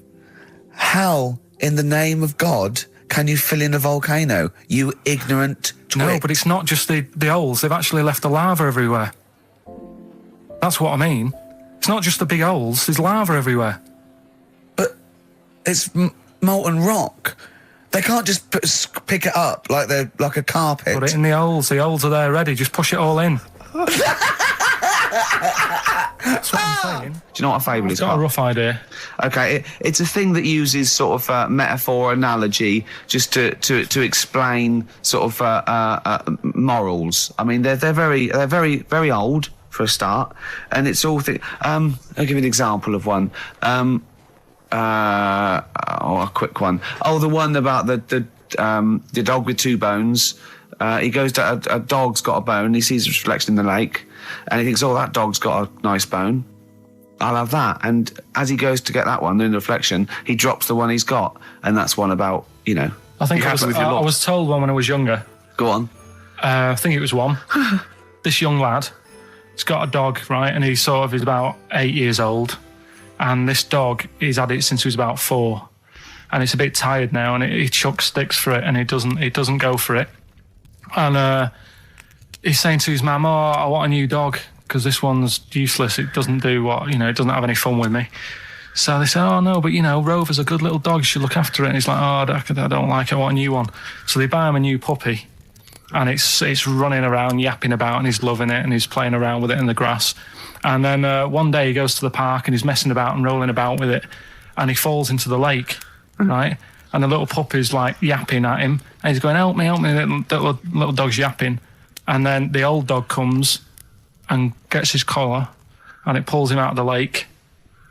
How, in the name of God, can you fill in a volcano? You ignorant twit. No, but it's not just the holes. They've actually left the lava everywhere. That's what I mean. It's not just the big holes. There's lava everywhere. But it's molten rock. They can't just pick it up like they're like a carpet. Put it in the holes. The holes are there ready. Just push it all in. That's what I'm saying. Do you know what a fable is? I've got a rough idea. Okay, it's a thing that uses sort of metaphor, analogy, just to explain sort of morals. I mean, they're very old for a start, and it's all I'll give you an example of one. A quick one. Oh, the one about the dog with 2 bones. He goes to a dog's got a bone. He sees a reflection in the lake, and he thinks, "Oh, that dog's got a nice bone. I'll have that." And as he goes to get that one in the reflection, he drops the one he's got, and that's one about I think I was told one when I was younger. Go on. I think it was one. This young lad, he's got a dog, right, and he's about 8 years old, and this dog, he's had it since he was about 4, and it's a bit tired now, and he chucks sticks for it, and it doesn't go for it. And he's saying to his mum, "Oh, I want a new dog because this one's useless. It doesn't do it doesn't have any fun with me." So they say, "Oh no, but Rover's a good little dog. You should look after it." And he's like, "Oh, I don't like it. I want a new one." So they buy him a new puppy, and it's running around, yapping about, and he's loving it, and he's playing around with it in the grass. And then one day he goes to the park and he's messing about and rolling about with it, and he falls into the lake, right? And the little puppy's like yapping at him, and he's going, help me, the little dog's yapping. And then the old dog comes and gets his collar, and it pulls him out of the lake,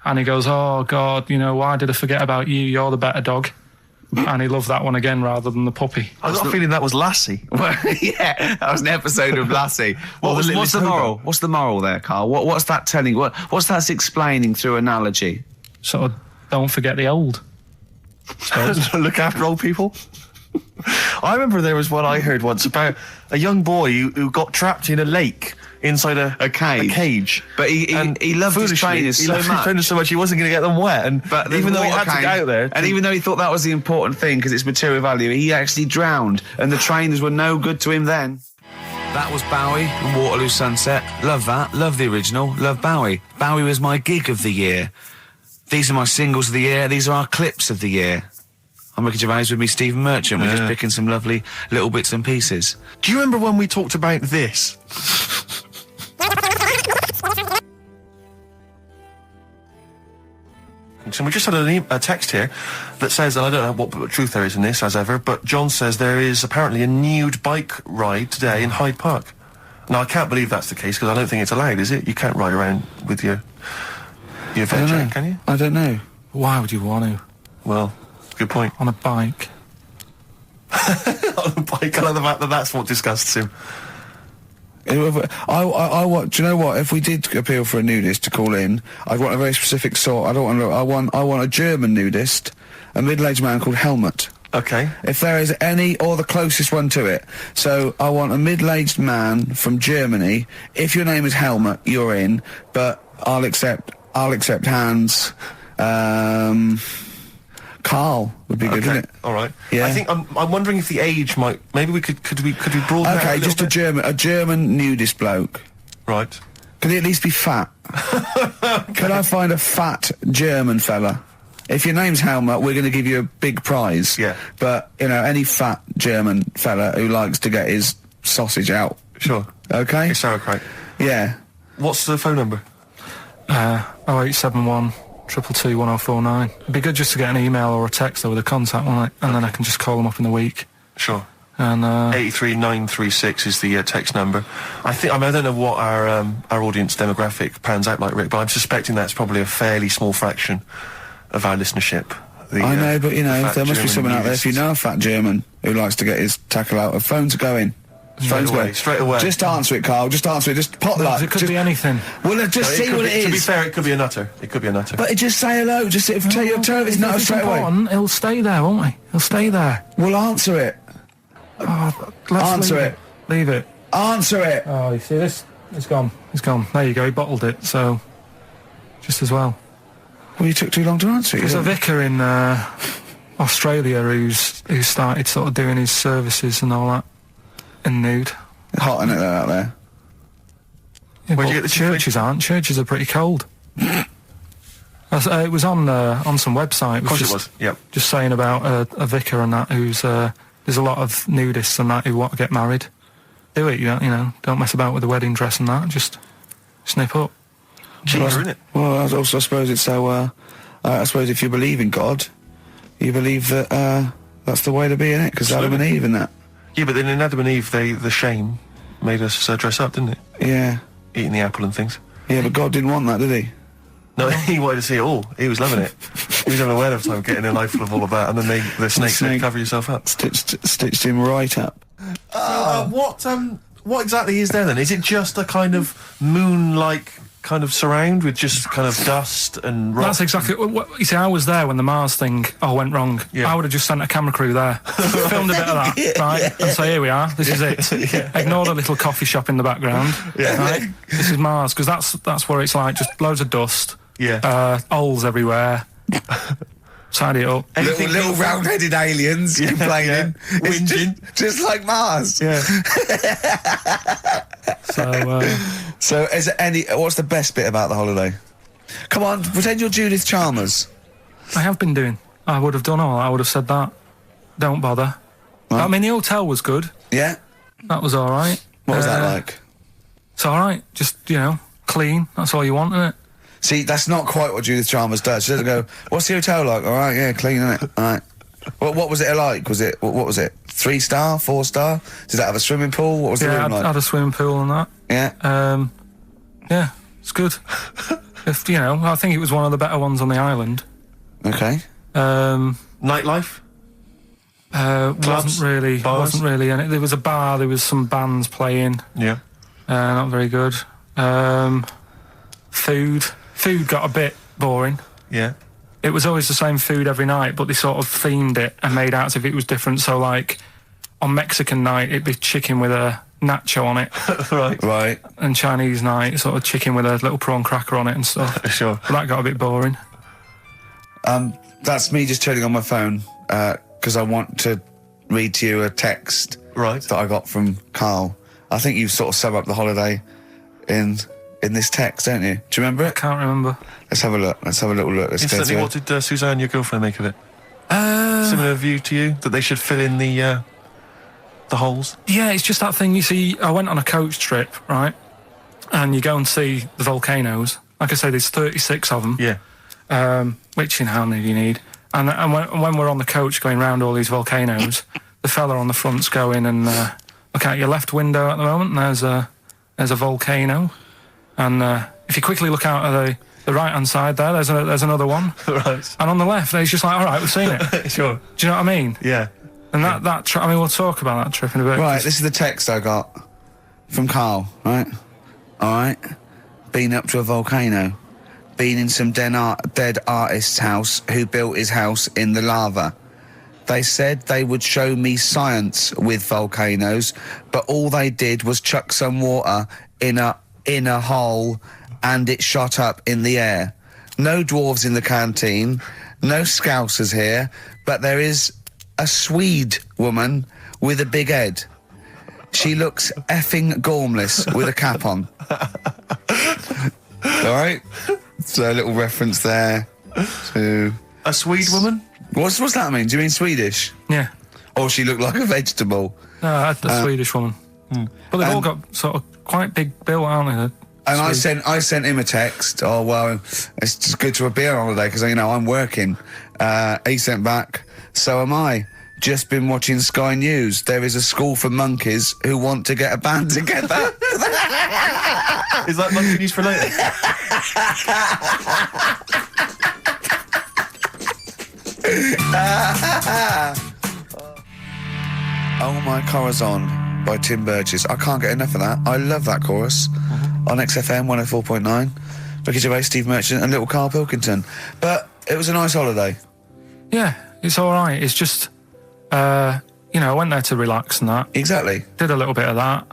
and he goes, "Oh God, why did I forget about you? You're the better dog." And he loved that one again rather than the puppy. I got a feeling that was Lassie. Well, yeah, that was an episode of Lassie. What's the moral? What's the moral there, Carl? What's that telling? What's that explaining through analogy? Sort of, don't forget the old. Look after old people. I remember there was one I heard once about a young boy who got trapped in a lake inside a cage. But he loved his trainers so much. He wasn't going to get them wet. But even though he had to get out there, and even though he thought that was the important thing because it's material value, he actually drowned, and the trainers were no good to him then. That was Bowie and Waterloo Sunset. Love that. Love the original. Love Bowie. Bowie was my gig of the year. These are my singles of the year. These are our clips of the year. I'm Ricky Gervais, with me Stephen Merchant. We're just picking some lovely little bits and pieces. Do you remember when we talked about this? So we just had a text here that says, and I don't know what truth there is in this, as ever, but John says there is apparently a nude bike ride today in Hyde Park. Now, I can't believe that's the case, because I don't think it's allowed, is it? You can't ride around with your veg, can you? I don't know. Why would you want to? Well, good point. On a bike. On a bike, I like the fact that that's what disgusts him. I want. Do you know what? If we did appeal for a nudist to call in, I'd want a very specific sort. I want a German nudist, a middle-aged man called Helmut. Okay. If there is any, or the closest one to it. So I want a middle-aged man from Germany. If your name is Helmut, you're in. But I'll accept I'll accept hands. Carl would be good, wouldn't it? All right. Yeah. I think I'm wondering if the age might. Maybe we could broaden that Okay, a just little bit? a German nudist bloke. Right. Could he at least be fat? Could I find a fat German fella? If your name's Helmut, we're going to give you a big prize. Yeah. But, you know, any fat German fella who likes to get his sausage out. Sure. Okay? It's sauerkraut. Yeah. What's the phone number? 0871 222 1049. It'd be good just to get an email or a text with a contact on it, and then I can just call them up in the week. Sure. And 83936 is the text number. I don't know what our audience demographic pans out like, Rick, but I'm suspecting that's probably a fairly small fraction of our listenership. I know, but, you know, there must be someone out there, if you know a fat German who likes to get his tackle out. Phones are going. Straight away. Just answer it, Carl. Just answer it. Just pot luck. it could be anything. Well, just see what it is. To be fair, it could be a nutter. But just say hello. Just tell it's not straight away. He'll stay there, won't he? He'll stay there. Well, answer it. Answer it. Leave it. Answer it. Oh, you see this? It's gone. It's gone. There you go. He bottled it. So, just as well. Well, you took too long to answer it. There's a vicar in Australia who's started sort of doing his services and all that in nude. Hot, isn't it, out there? Yeah, Where'd but you get the churches aren't. Churches are pretty cold. It was on some website. Of course it was. Yep. Just saying about a vicar and that who's there's a lot of nudists and that who want to get married. Do it, you know. Don't mess about with the wedding dress and that. Just snip up. Cheaper, isn't it? Well, I also suppose it's so. I suppose if you believe in God, you believe that that's the way to be, innit? Because Adam and Eve and that. Yeah, but then in Adam and Eve, the shame made us dress up, didn't it? Yeah. Eating the apple and things. Yeah, but God didn't want that, did he? No, he wanted to see it all. He was loving it. He was having a whale of time getting a life full of all of that, and then the snake said, cover yourself up. Stitched him right up. What exactly is there then? Is it just a kind of moon-like kind of surround with just kind of dust and rock? That's exactly what you see. I was there when the Mars thing went wrong. Yeah. I would have just sent a camera crew there, filmed a bit of that, right, and say, here we are, this is it. Ignore the little coffee shop in the background. Right? This is Mars, because that's where it's like just loads of dust. Holes everywhere. Tidy it up. Little round-headed aliens complaining, whinging, just like Mars. Yeah. So, is there any? What's the best bit about the holiday? Come on, pretend you're Judith Chalmers. I have been doing. I would have done all. I would have said that. Don't bother. Right. I mean, the hotel was good. Yeah. That was all right. What was that like? It's all right. Just clean. That's all you want, isn't it? See, that's not quite what Judith Chalmers does. She doesn't go, what's the hotel like? All right, yeah, clean, isn't it? All right. What was it like? What was it? 3-star, 4-star? Did that have a swimming pool? What was the room like? Yeah, had a swimming pool and that. Yeah. Yeah, it's good. I think it was one of the better ones on the island. Okay. Nightlife? Wasn't really. And there was a bar. There was some bands playing. Yeah. Not very good. Food got a bit boring. Yeah. It was always the same food every night, but they sort of themed it and made out as if it was different. So, like, on Mexican night, it'd be chicken with a nacho on it. Right. And Chinese night, sort of chicken with a little prawn cracker on it and stuff. Sure. But that got a bit boring. That's me just turning on my phone, because I want to read to you a text that I got from Carl. I think you sort of sum up the holiday in this text, don't you? Do you remember it? I can't remember. Let's have a look. Let's have a little look. Instantly, what did Suzanne, your girlfriend, make of it? Similar view to you, that they should fill in the holes? Yeah, it's just that thing, you see, I went on a coach trip, right? And you go and see the volcanoes. Like I say, there's 36 of them. Yeah. Which, how many do you need? And when we're on the coach going round all these volcanoes, the fella on the front's going and look out your left window at the moment, and there's a volcano. And if you quickly look out at the right-hand side there, there's another one. Right. And on the left, he's just like, all right, we've seen it. Sure. Do you know what I mean? Yeah. And that trip, we'll talk about that trip in a bit. Right, this is the text I got from Carl, right? All right. Been up to a volcano. Been in some dead artist's house who built his house in the lava. They said they would show me science with volcanoes, but all they did was chuck some water in a hole and it shot up in the air. no dwarves in the canteen, no Scousers here, but there is a Swede woman with a big head. She looks effing gormless with a cap on. Alright? So a little reference there to... A Swede woman? What's that mean? Do you mean Swedish? Yeah. Or she looked like a vegetable? No, a Swedish woman. But they've all got sort of quite big bill, aren't they? And I sent him a text. Oh well, it's just good to be on holiday because I'm working. He sent back. So am I. Just been watching Sky News. There is a school for monkeys who want to get a band together. Is that monkey news for later? Oh My Corazon by Tim Burgess. I can't get enough of that. I love that chorus. On XFM 104.9. Ricky Gervais, Steve Merchant and little Karl Pilkington. But it was a nice holiday. Yeah, it's all right. It's just, I went there to relax and that. Exactly. Did a little bit of that.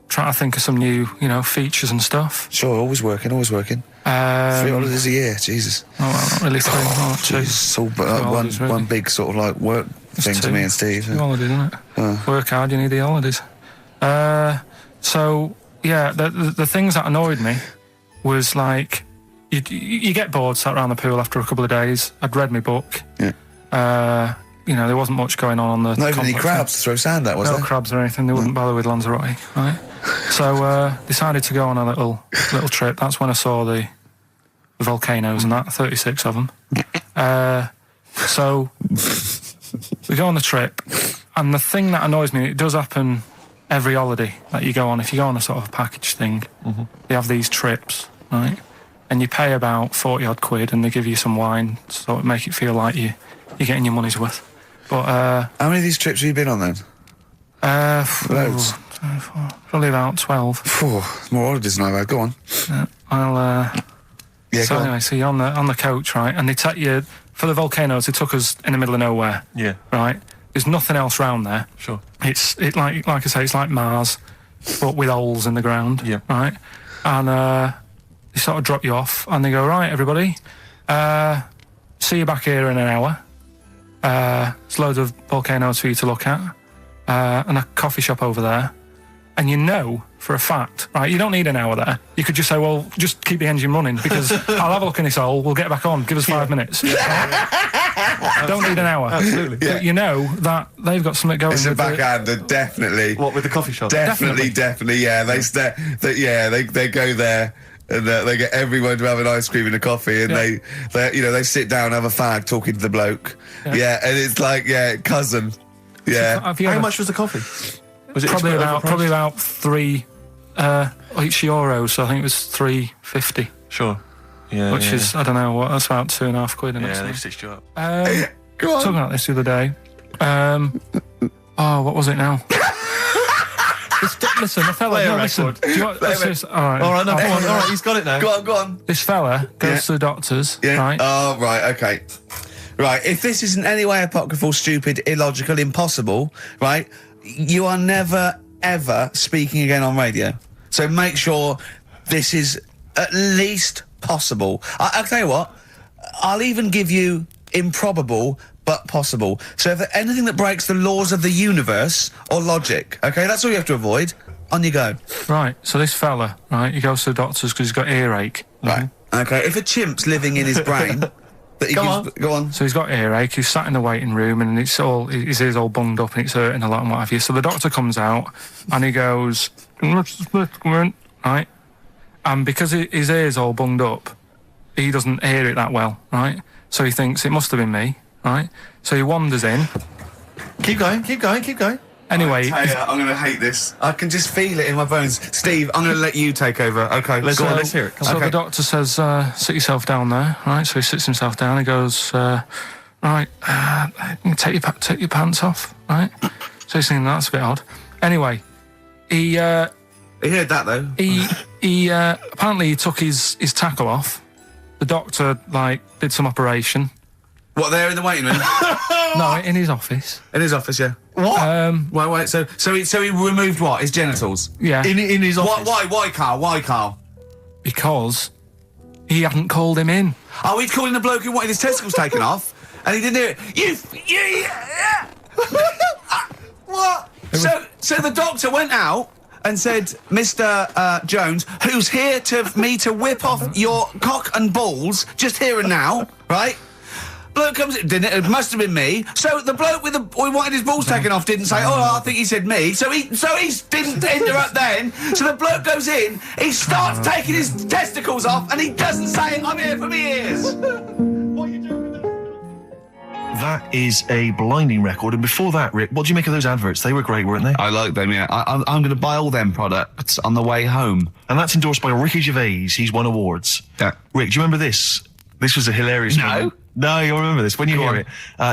Trying to think of some new, features and stuff. Sure, always working. 3 holidays a year, Jesus. Oh, well, not really 3. Oh, 2. It's all one big sort of like work thing to me and Steve. 2 holidays, isn't it? Work hard, you need the holidays. So, yeah, the things that annoyed me was like, you get bored, sat around the pool after a couple of days. I'd read my book. Yeah. There wasn't much going on the Not even any crabs to throw sand at, was there? No crabs or anything. They wouldn't bother with Lanzarote, right? So decided to go on a little trip. That's when I saw the volcanoes and that, 36 of them. So we go on the trip, and the thing that annoys me, it does happen every holiday that you go on. If you go on a sort of a package thing, they have these trips, right? And you pay about 40 odd quid, and they give you some wine, so it make it feel like you're getting your money's worth. But how many of these trips have you been on then? Loads. Probably about 12. More holidays than I've had. Go on. Anyway, so you're on the coach, right? And they take you for the volcanoes. They took us in the middle of nowhere. Yeah. Right. There's nothing else round there. Sure. It's like I say, it's like Mars, but with holes in the ground. Yeah. Right. And they sort of drop you off, and they go, right, everybody, see you back here in an hour. There's loads of volcanoes for you to look at, and a coffee shop over there. And for a fact, right, you don't need an hour there. You could just say, well, just keep the engine running because I'll have a look in this hole, we'll get back on, give us 5 minutes. Don't need an hour. Absolutely. But that they've got something going. It's a backhander, definitely. What, with the coffee shop? Definitely, yeah. They go there. And they get everyone to have an ice cream and a coffee, and they sit down, have a fag, talking to the bloke. Yeah, and it's like, cousin. Yeah. How much was the coffee? Was it probably about €3 each euro? So I think it was $3.50. Sure. Yeah. Which is, I don't know what. That's about £2.50. Yeah, they've stitched you up. Go on. Talking about this the other day. What was it now? Listen, the fella. No, listen. Do you want, all right, all right, he's got it now. Go on. This fella goes to the doctors, right? Oh, right, okay. Right, if this is in any way apocryphal, stupid, illogical, impossible, right, you are never, ever speaking again on radio. So make sure this is at least possible. I'll tell you what, I'll even give you improbable but possible. So if anything that breaks the laws of the universe or logic, okay, that's all you have to avoid. On you go. Right, so this fella, right, he goes to the doctors because he's got earache. Right, okay, if a chimp's living in his brain... Go on. So he's got earache, he's sat in the waiting room and his ears all bunged up and it's hurting a lot and what have you. So the doctor comes out and he goes, right? And because his ear's all bunged up, he doesn't hear it that well, right? So he thinks it must have been me, right? So he wanders in. Keep going. Anyway, I'm going to hate this. I can just feel it in my bones. Steve, I'm going to let you take over. Okay, let's hear it. So the doctor says, sit yourself down there, right? So he sits himself down. He goes, right, take your pants off, right? So he's thinking that's a bit odd. Anyway, he heard that though. He apparently he took his tackle off. The doctor did some operation. What, there in the waiting room? No, in his office. In his office, yeah. What? Wait. So he removed what? His genitals? Yeah. In his office. Why, Carl? Why, Carl? Because He hadn't called him in. Oh, he'd called in the bloke who wanted his testicles taken off, and he didn't hear it. What? So the doctor went out and said, Mr. Jones, who's here to whip off your cock and balls, just here and now, right? Bloke comes in, didn't it? It must have been me. So the bloke who wanted his balls taken off didn't say, I think he said me. So he didn't interrupt then. So the bloke goes in, he starts taking his testicles off, and he doesn't say, I'm here for me ears. What are you doing with that? That is a blinding record. And before that, Rick, what do you make of those adverts? They were great, weren't they? I like them, yeah. I'm going to buy all them products on the way home. And that's endorsed by Ricky Gervais. He's won awards. Yeah. Rick, do you remember this? This was a hilarious moment. No, you'll remember this when you hear it.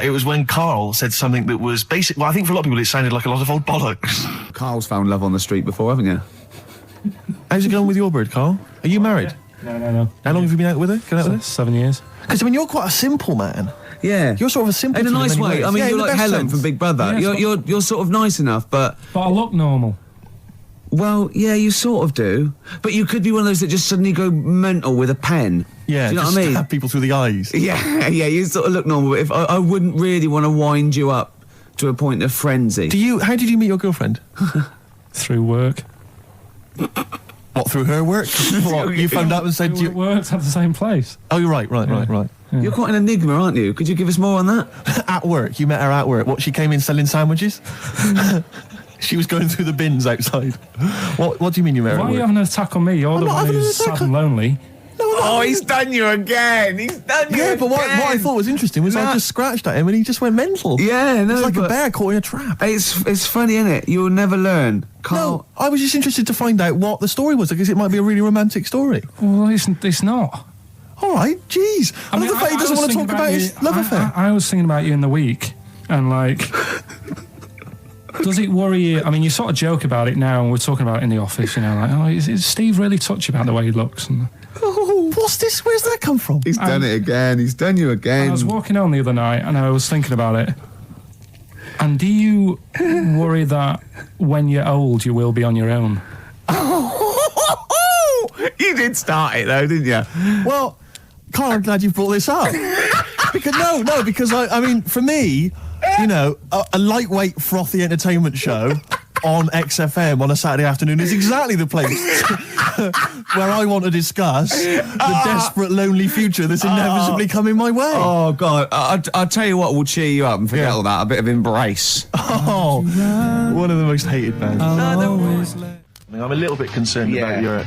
It was when Karl said something that was basic. Well, I think for a lot of people it sounded like a lot of old bollocks. Karl's found love on the street before, haven't you? How's it going with your bird, Karl? Are you married? No. How long have you been out with her? Going out with her? 7 years. Because, I mean, you're quite a simple man. Yeah. You're sort of a simple in a nice way. ways. I mean, yeah, you're like Helen from Big Brother. Yeah, you're sort of nice enough, but I look normal. Well, yeah, you sort of do. But you could be one of those that just suddenly go mental with a pen. Yeah, do you know just what I mean? stab people through the eyes. Yeah, you sort of look normal. But if I wouldn't really want to wind you up to a point of frenzy. How did you meet your girlfriend? Through work. What, through her work? What, you phoned up and said We worked at the same place. Oh, you're right. Yeah. You're quite an enigma, aren't you? Could you give us more on that? At work, you met her at work. What, she came in selling sandwiches? She was going through the bins outside. What do you mean you met her Why at are you work? having an attack on me? You're the one who's sad and lonely. Oh, he's done you again. He's done you Yeah, again. but what I thought was interesting was I just scratched at him and he just went mental. Yeah, no, It's like a but bear caught in a trap. It's funny, isn't it? You'll never learn. No, I was just interested to find out what the story was, because it might be a really romantic story. Well, it's not. All right, jeez. I love the fact he doesn't want to talk about his love affair. I was thinking about you in the week, and like, does it worry you? I mean, you sort of joke about it now, and we're talking about it in the office, you know, like, oh, is Steve really touchy about the way he looks? And, Oh, what's this? Where's that come from? He's done it again. He's done you again. I was walking home the other night, and I was thinking about it. And do you worry that when you're old, you will be on your own? You did start it though, didn't you? Well, Karl, I'm glad you brought this up. because I mean, for me, you know, a lightweight, frothy entertainment show on XFM on a Saturday afternoon is exactly the place where I want to discuss the desperate, lonely future that's inevitably coming my way. Oh, God. I'll tell you what will cheer you up and forget all that. A bit of Embrace. Oh, one of the most hated bands. I'm a little bit concerned about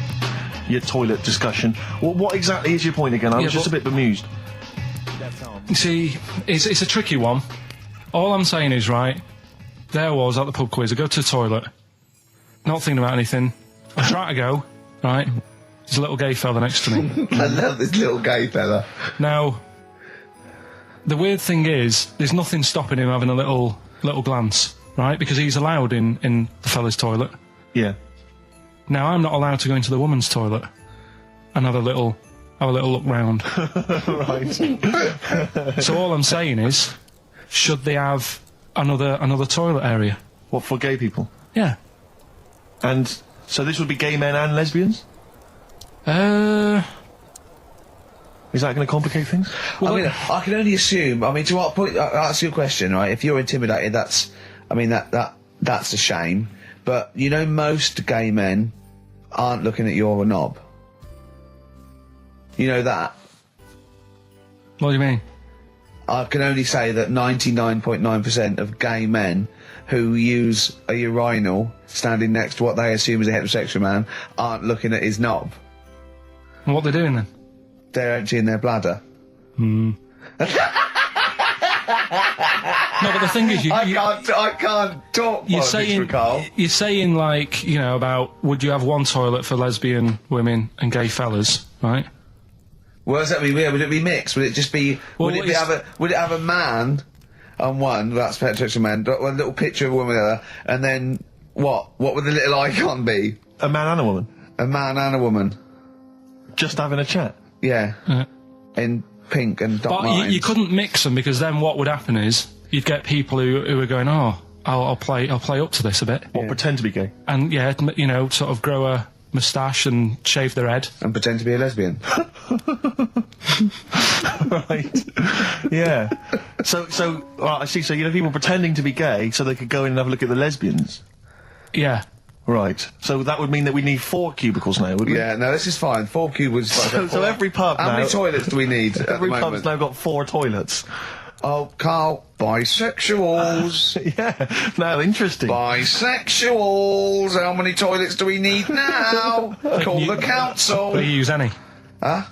your toilet discussion. What exactly is your point again? I was just a bit bemused. You see, it's a tricky one. All I'm saying is, right, there I was at the pub quiz. I go to the toilet, not thinking about anything. I try to go, right? There's a little gay fella next to me. I love this little gay fella. Now, the weird thing is, there's nothing stopping him having a little glance, right? Because he's allowed in the fella's toilet. Yeah. Now, I'm not allowed to go into the woman's toilet and have a little look round. Right. So all I'm saying is, should they have another toilet area? What, for gay people? Yeah. And so this would be gay men and lesbians? Is that going to complicate things? Well, I mean, I can only assume. I mean, to what point? I'll ask you a question, right? If you're intimidated, that's a shame. But you know, most gay men aren't looking at you're a knob. You know that. What do you mean? I can only say that 99.9% of gay men who use a urinal standing next to what they assume is a heterosexual man aren't looking at his knob. And what they're doing then? They're emptying their bladder. No, but the thing is, I can't talk. You're saying like, you know, about would you have one toilet for lesbian women and gay fellas, right? What does that mean? Would it be mixed? Would it just be? Would it have a man on one? That's heterosexual man. One little picture of a woman on the other, and then what? What would the little icon be? A man and a woman. A man and a woman. Just having a chat. Yeah. In pink and Doc But Martens. you couldn't mix them, because then what would happen is you'd get people who are going, oh, I'll play up to this a bit. What, pretend to be gay? And yeah, you know, sort of grow a moustache and shave their head. And pretend to be a lesbian. Right. Yeah. So, I see. So, people pretending to be gay so they could go in and have a look at the lesbians. Yeah. Right. So that would mean that we need 4 cubicles now, wouldn't we? Yeah, no, this is fine. 4 cubicles. So every pub How now... many toilets do we need at Every the pub's moment? now got 4 toilets. Oh, Carl, bisexuals. Yeah. Now, interesting. Bisexuals. How many toilets do we need now? Call the council. Do you use any? Huh?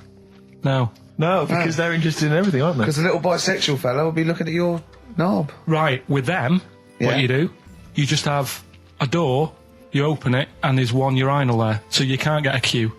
No. No, because they're interested in everything, aren't they? Because the little bisexual fella will be looking at your knob. Right, with them, what you do, you just have a door, you open it, and there's one urinal there, so you can't get a queue.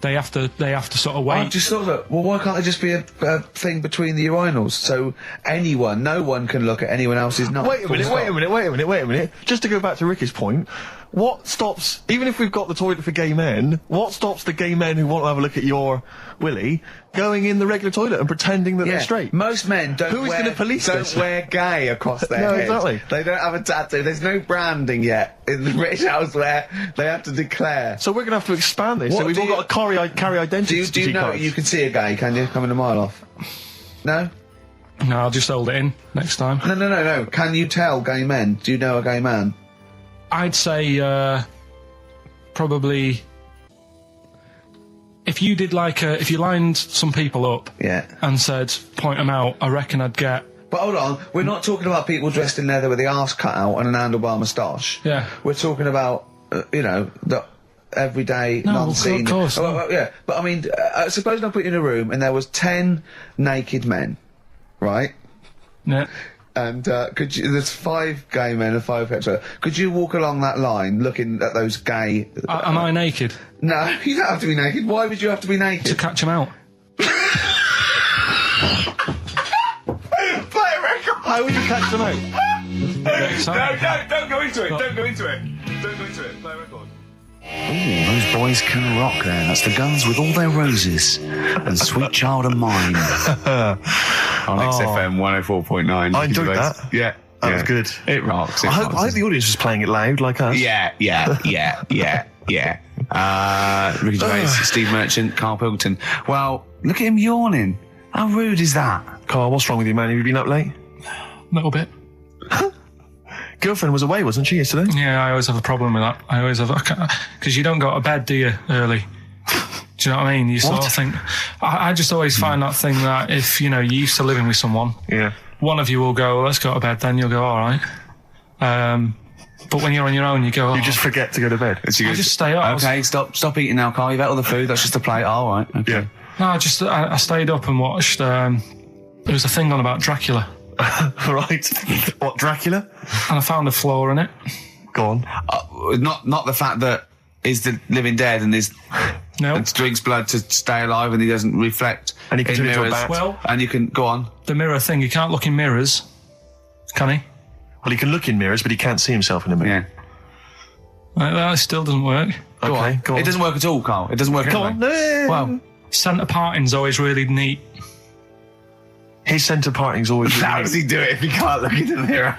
They have to sort of wait. I've just thought that, well, why can't there just be a thing between the urinals so no one can look at anyone else's knob? Wait a minute. Just to go back to Ricky's point, what stops, even if we've got the toilet for gay men, what stops the gay men who want to have a look at your willy going in the regular toilet and pretending that they're straight? Most men don't wear gay across their head. Exactly. They don't have a tattoo. There's no branding yet in the British house where they have to declare. So we're going to have to expand this. So we've all got to carry identity. Do you know you can see a gay, can you? Coming a mile off. No? No, I'll just hold it in next time. No. Can you tell gay men? Do you know a gay man? I'd say probably if you did if you lined some people up and said point them out, I reckon I'd get. But hold on, we're not talking about people dressed in leather with the arse cut out and an handlebar moustache. Yeah. We're talking about the everyday, non-seen. Of course. Yeah, but I mean, suppose I put you in a room and there was 10 naked men, right? Yeah. And there's 5 gay men and 5 hetero. Could you walk along that line looking at those gay... Am I naked? No, you don't have to be naked. Why would you have to be naked? To catch them out. Play a record! How would you catch them out? No, don't go into it. Don't go into it. Play a record. Ooh, those boys can rock there. That's the Guns with All Their Roses and Sweet Child of Mine. On XFM 104.9. I enjoyed that. Yeah. That was good. It rocks. I hope the audience was playing it loud like us. Yeah. Ricky Gervais, Steve Merchant, Karl Pilkington. Well, look at him yawning. How rude is that? Carl, what's wrong with you, man? Have you been up late? A little bit. Girlfriend was away, wasn't she, yesterday? Yeah, I always have a problem with that. I always have, because you don't go to bed, do you, early? Do you know what I mean? You sort of think, I just always find that thing that if, you're used to living with someone, one of you will go, let's go to bed, then you'll go, all right. But when you're on your own, you go, You just forget to go to bed. I just stay up. Okay, stop eating now, Carl. You've ate all the food. That's just a plate. All right. Okay. Yeah. No, I stayed up and watched, there was a thing on about Dracula. Right. What, Dracula? And I found a flaw in it. Go on. Not the fact that he's the living dead and and drinks blood to stay alive and he doesn't reflect and he can turn into a mirrors. bat. Well, and you can go on. The mirror thing, you can't look in mirrors, can he? Well, he can look in mirrors, but he can't see himself in a mirror. Yeah. That still doesn't work. Go on. It doesn't work at all, Carl. It doesn't work at all. Go on. No. Well, centre parting's always really neat. His centre parting's always really how neat. does he do it if he can't look in the mirror?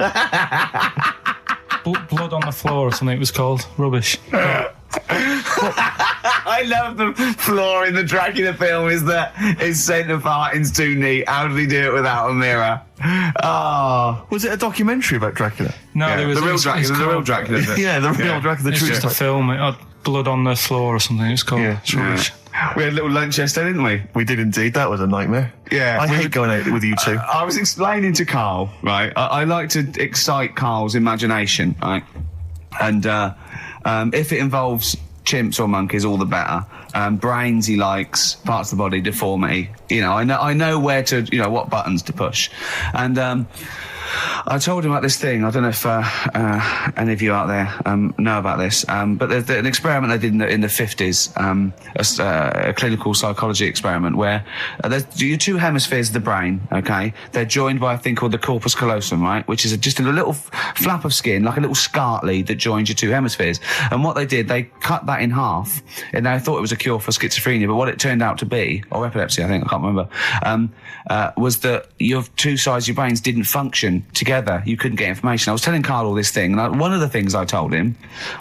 Blood on the floor or something it was called. Rubbish. I love the flaw in the Dracula film is that his centre parting's too neat. How did he do it without a mirror? Oh. Was it a documentary about Dracula? No, Yeah, there was the real Dracula. Yeah, the real Dracula. It's just a film. It had blood on the floor or something. It's called. Yeah. It's rubbish. We had a little lunch yesterday, didn't we? We did indeed. That was a nightmare. Yeah. I hate going out with you two. I was explaining to Carl, right? I like to excite Carl's imagination, right? And if it involves chimps or monkeys, all the better. Brains he likes, parts of the body, deformity. I know where to, what buttons to push. And I told him about this thing. I don't know if any of you out there know about this, but there's an experiment they did in the 50s, a clinical psychology experiment where there's your 2 hemispheres of the brain, okay? They're joined by a thing called the corpus callosum, right? Which is just a little flap of skin, like a little scarlet lead that joins your 2 hemispheres. And what they did, they cut that in half, and they thought it was a cure for schizophrenia, but what it turned out to be, or epilepsy, I think, I can't remember, was that your 2 sides of your brains didn't function information together. You couldn't get information. I was telling Karl all this thing, and one of the things I told him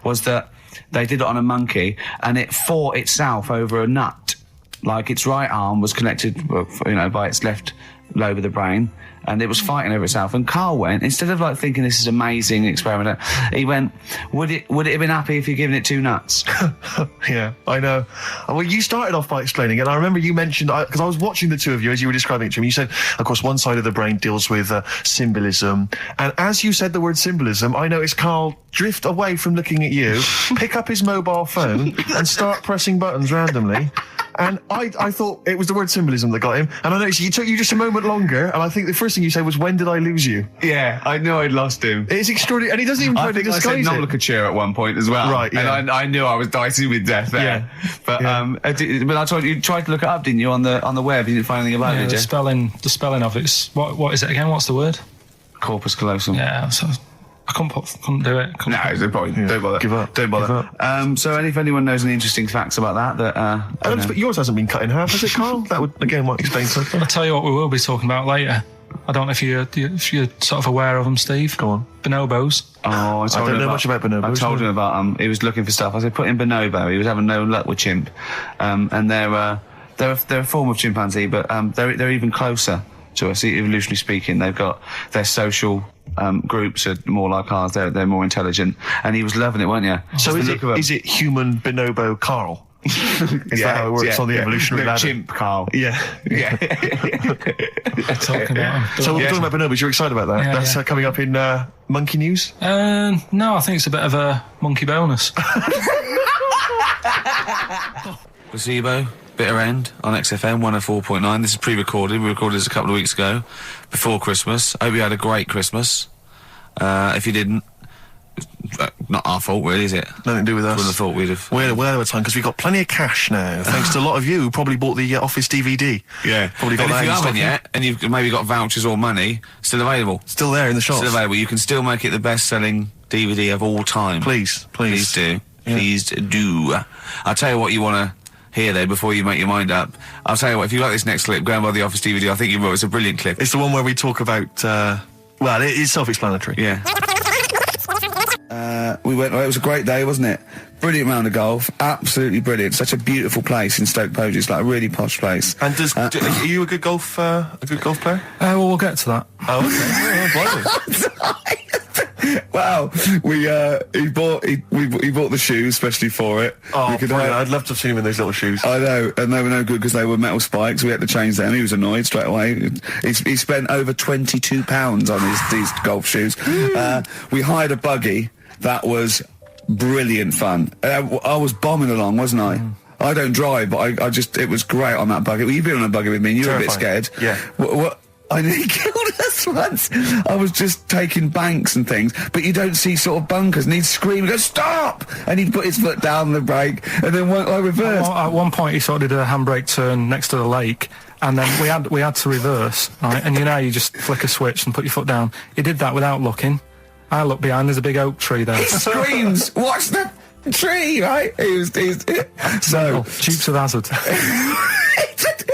was that they did it on a monkey, and it fought itself over a nut. Like, its right arm was connected, by its left lobe of the brain, and it was fighting over itself. And Karl went, instead of like thinking this is amazing experiment, he went, would it have been happy if you'd given it 2 nuts? Yeah, I know. Well, you started off by explaining it, and I remember you mentioned, because I was watching the two of you as you were describing it to me, you said, of course, one side of the brain deals with symbolism, and as you said the word symbolism, I noticed Karl drift away from looking at you, pick up his mobile phone, and start pressing buttons randomly. And I thought it was the word symbolism that got him. And I noticed it took you just a moment longer. And I think the first thing you said was, when did I lose you? Yeah, I knew I'd lost him. It's extraordinary. And he doesn't even try to disguise it. I said Nomenclature at one point as well. Right, yeah. And I knew I was dicing with death there. Yeah. But I told you tried to look it up, didn't you, on the web? You didn't find anything about it, did you? The spelling of it's... What is it again? What's the word? Corpus callosum. Yeah, so... I couldn't do it. No, there's no point. Yeah. Don't bother. Give up. Don't bother. Give up. So if anyone knows any interesting facts about that, but yours hasn't been cut in half, has it, Karl? That would, again, might explain something. I'll tell you what we will be talking about later. I don't know if you're sort of aware of them, Steve. Go on. Bonobos. Oh, I don't know much about bonobos. I told him about he was looking for stuff. I said, put in bonobo. He was having no luck with chimp. And they're a form of chimpanzee, but they're even closer to us, evolutionarily speaking. They've got their social groups are more like ours. They're more intelligent, and he was loving it, weren't you? So is it human bonobo Karl? Is that how it works on the evolutionary ladder? Chimp Karl. Yeah. Talking about him. So we're talking about bonobos. You're excited about that? Yeah, That's coming up in Monkey News? No, I think it's a bit of a monkey bonus. Placebo. Bitter End on XFM 104.9. This is pre-recorded. We recorded this a couple of weeks ago, before Christmas. Hope you had a great Christmas. If you didn't, not our fault, really, is it? Nothing to do with us. Wouldn't have thought we'd have. We're well over time because we've got plenty of cash now, thanks to a lot of you who probably bought the Office DVD. Yeah. Probably got and that if you in haven't stock yet, and you've maybe got vouchers or money, still available. Still there in the shops. Still available. You can still make it the best-selling DVD of all time. Please do. Yeah. Please do. I'll tell you what you want to hear though before you make your mind up. I'll tell you what, if you like this next clip, go and buy the Office DVD. I think you will. It's a brilliant clip. It's the one where we talk about well, it is self-explanatory. Yeah. We went. It was a great day, wasn't it? Brilliant round of golf, absolutely brilliant. Such a beautiful place in Stoke Poges, it's like a really posh place. And are you a good golf player? Well, we'll get to that. Oh, okay. Wow, he bought the shoes especially for it. Oh, I'd love to have seen him in those little shoes. I know, and they were no good because they were metal spikes. We had to change them. He was annoyed straight away. He spent over £22 on these golf shoes. We hired a buggy that was brilliant fun. I was bombing along, wasn't I? I don't drive, but it was great on that buggy. Well, you've been on a buggy with me and you were a bit scared. Yeah. What I nearly killed us once. I was just taking banks and things, but you don't see sort of bunkers, and he'd scream, go, stop! And he'd put his foot down the brake, and then I reversed. At one point, he sort of did a handbrake turn next to the lake, and then we had to reverse, right? And you just flick a switch and put your foot down. He did that without looking. I look behind, there's a big oak tree there. He screams, watch the tree, right? So Dukes of Hazzard.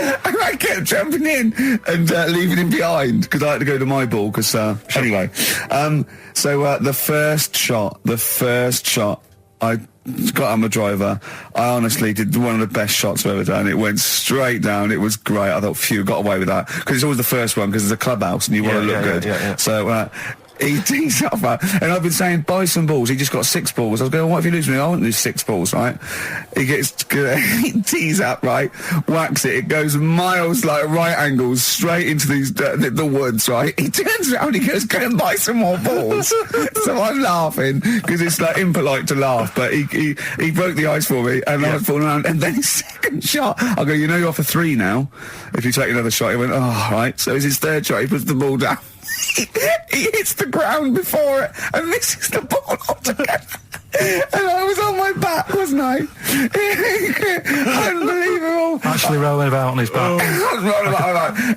I kept jumping in and leaving him behind because I had to go to my ball. Because anyway, the first shot, I got on the driver. I honestly did one of the best shots I've ever done. It went straight down. It was great. I thought, phew, got away with that because it's always the first one because it's a clubhouse and you want to look good. Yeah. So. He tees up, and I've been saying, buy some balls. He just got 6 balls. I was going, what if you lose me? I won't lose 6 balls, right? He tees up, right? Whacks it. It goes miles, like right angles, straight into the woods, right? He turns around, he goes, go and buy some more balls. So I'm laughing, because it's like impolite to laugh, but he broke the ice for me, and I was falling around, and then his second shot, I go, you're off a 3 now. If you take another shot, he went, oh, right. So it's his third shot, he puts the ball down. He hits the ground before it and misses the ball altogether. And I was on my back, wasn't I? Unbelievable. Actually rolling about on his back.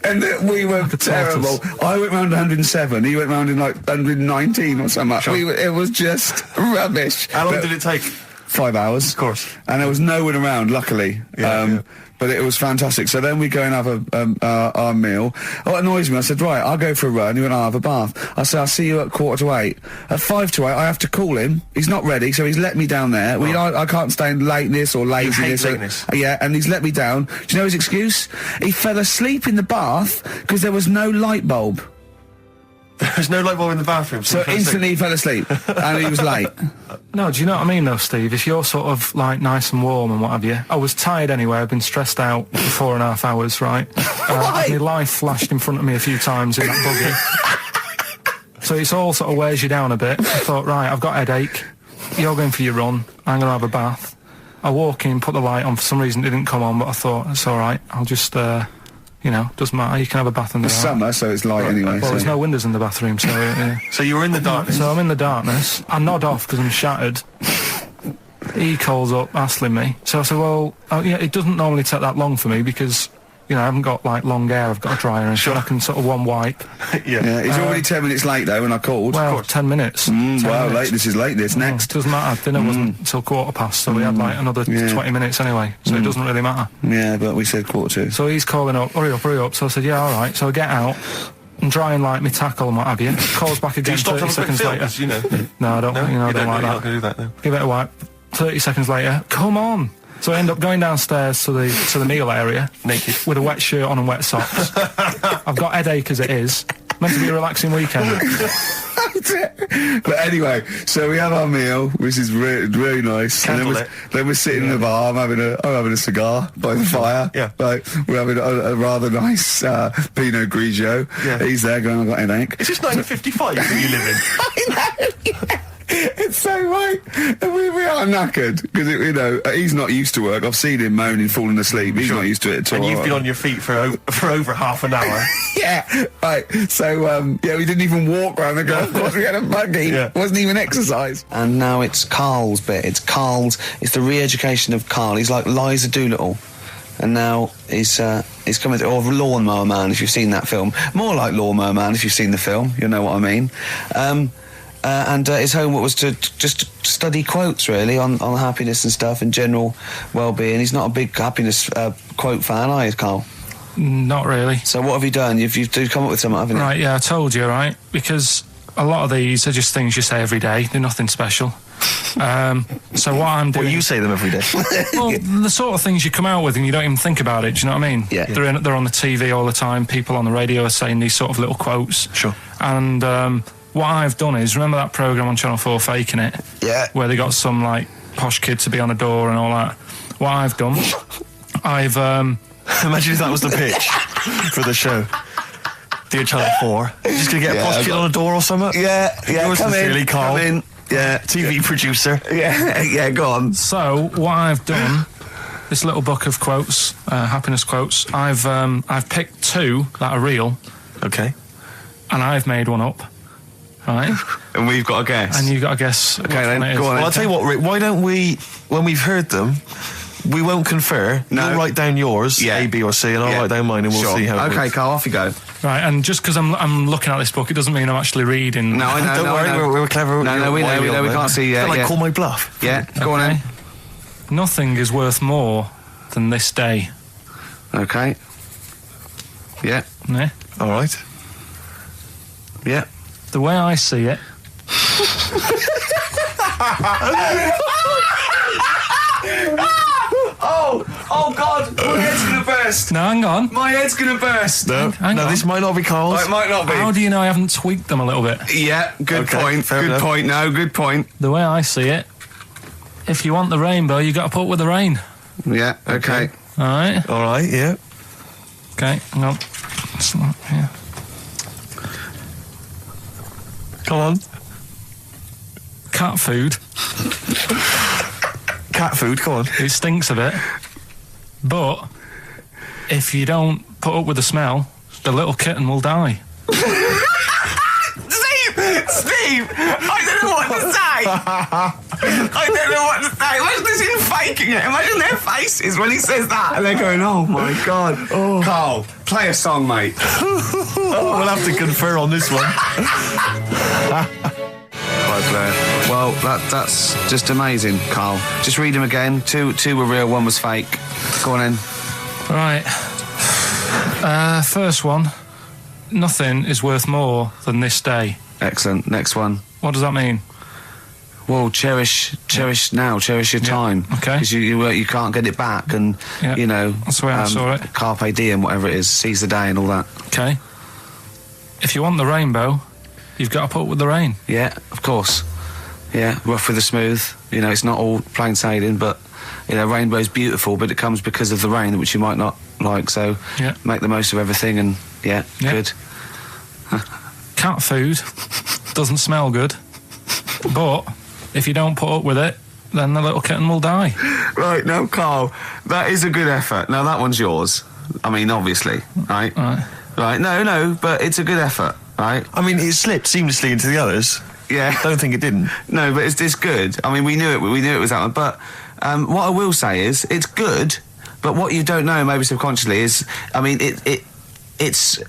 And we were terrible. I went round 107. He went round in like 119 or something. Sure. It was just rubbish. How long did it take? 5 hours. Of course. And there was no one around, luckily. But it was fantastic. So then we go and have our meal. What annoys me, I said, right, I'll go for a run. He went, I'll have a bath. I said, I'll see you at 7:45. At 7:55, I have to call him. He's not ready, so he's let me down there. I can't stand lateness or laziness. You hate lateness. Yeah, and he's let me down. Do you know his excuse? He fell asleep in the bath because there was no light bulb. There's no light bulb in the bathroom. So instantly he fell asleep, and he was late. No, do you know what I mean, though, Steve? If you're sort of, like, nice and warm and what have you... I was tired anyway. I've been stressed out for 4.5 hours, right? My life flashed in front of me a few times in that buggy. So it's all sort of wears you down a bit. I thought, right, I've got a headache. You're going for your run. I'm going to have a bath. I walk in, put the light on. For some reason, it didn't come on, but I thought, it's all right. I'll just... doesn't matter. You can have a bath in the It's summer, so it's light anyway. Well, there's no windows in the bathroom, so... So you were in the darkness? So I'm in the darkness. I nod off because I'm shattered. He calls up, hassling me. So I said, well, it doesn't normally take that long for me because... I haven't got, like, long hair. I've got a dryer and so I can sort of one wipe. Yeah, he's already 10 minutes late, though, when I called. Well, 10 minutes. 10 minutes. Late. This is late. This next. Doesn't matter. Dinner wasn't until 7:15, so we had, like, another 20 minutes anyway. So it doesn't really matter. Yeah, but we said 7:45. So he's calling up, hurry up. So I said, yeah, all right. So I get out and drying, like, my tackle and what have you. Calls back again 30 seconds later. No, I don't, I don't like that. Do that, no. Give it a wipe. 30 seconds later, come on. So I end up going downstairs to the meal area, naked, with a wet shirt on and wet socks. I've got headache as it is. Meant to be a relaxing weekend. But anyway, so we have our meal, which is really nice. And then we're sitting in the bar. I'm having a cigar by the fire. Yeah. Like, we're having a rather nice Pinot Grigio. Yeah. He's there going, I've got headache. Is this 1955 that you live in? I know. Yeah. It's so right. And we are knackered because he's not used to work. I've seen him moaning, falling asleep. He's not used to it at all. And you've been on your feet for over half an hour. Yeah, right. So we didn't even walk around the golf course. We had a buggy. It wasn't even exercise. And now it's Karl's bit. It's the re-education of Karl. He's like Liza Doolittle. And now he's coming to... Or Lawnmower Man, if you've seen that film. More like Lawnmower Man, if you've seen the film. You'll know what I mean. And his homework was to just study quotes, really, on happiness and stuff and general well-being. He's not a big happiness quote fan, are you, Karl? Not really. So what have you done? You've come up with something, haven't you? Right, yeah, I told you, right? Because a lot of these are just things you say every day. They're nothing special. So what I'm doing... Well, you say them every day. Well, the sort of things you come out with and you don't even think about it, do you know what I mean? Yeah. They're on the TV all the time. People on the radio are saying these sort of little quotes. Sure. And... what I've done is, remember that programme on Channel 4, Faking It? Yeah. Where they got some, like, posh kid to be on a door and all that. What I've done, I've... Imagine if that was the pitch for the show. Dear Channel 4, you're just going to get a posh kid on a door or something? Yeah, Yours sincerely, Karl. Come in. Yeah. TV producer. Yeah, go on. So, what I've done, this little book of quotes, happiness quotes, I've picked 2 that are real. Okay. And I've made one up. Right. And we've got to guess. And you've got to guess. Okay, then go on. Well, I'll tell you what, Rick, why don't we, when we've heard them, we won't confer. No. You'll write down yours, A, B, or C, and I'll write down mine, and we'll see how it Okay, works. Karl, off you go. Right, and just because I'm looking at this book, it doesn't mean I'm actually reading. No, I know. Don't worry, we're clever. No, we know. We can't see. Like, call my bluff. Yeah, go on then. Nothing is worth more than this day. Okay. Yeah. Yeah. All right. Yeah. The way I see it. Oh God! My head's gonna burst. No, hang on. My head's gonna burst. No, Hang on. this might not be Karl's. It might not be. How do you know I haven't tweaked them a little bit? Yeah, good Okay, point. fair Good enough. point. No, good point. The way I see it, if you want the rainbow, you got to put up with the rain. Yeah. Okay. All right. All right. Yeah. Okay. Hang on. It's not here. Come on. Cat food. Cat food. Come on. It stinks a bit, but if you don't put up with the smell, the little kitten will die. Steve, I don't know what to say. I don't know what to say. Imagine this in faking it. Imagine their faces when he says that, and they're going, "Oh my God." Oh. Karl, play a song, mate. We'll have to confer on this one. Well, that's just amazing, Karl. Just read them again. Two were real, one was fake. Go on in. Right. First one. Nothing is worth more than this day. Excellent. Next one. What does that mean? Well, cherish now, cherish your time. Okay. Because you can't get it back, and you know that's the way I saw it. Carpe diem, whatever it is, seize the day and all that. Okay. If you want the rainbow, you've got to put up with the rain. Yeah, of course. Yeah, rough with the smooth. You know, it's not all plain sailing, but you know, rainbow's beautiful, but it comes because of the rain, which you might not like. So make the most of everything, and good. Cat food doesn't smell good, but if you don't put up with it, then the little kitten will die. Right, now, Carl, that is a good effort. Now, that one's yours. I mean, obviously, right? Right, no, but it's a good effort, right? I mean, it slipped seamlessly into the others. Yeah. Don't think it didn't. No, but it's good. I mean, we knew it was that one. But what I will say is, it's good, but what you don't know, maybe subconsciously, is, I mean, it's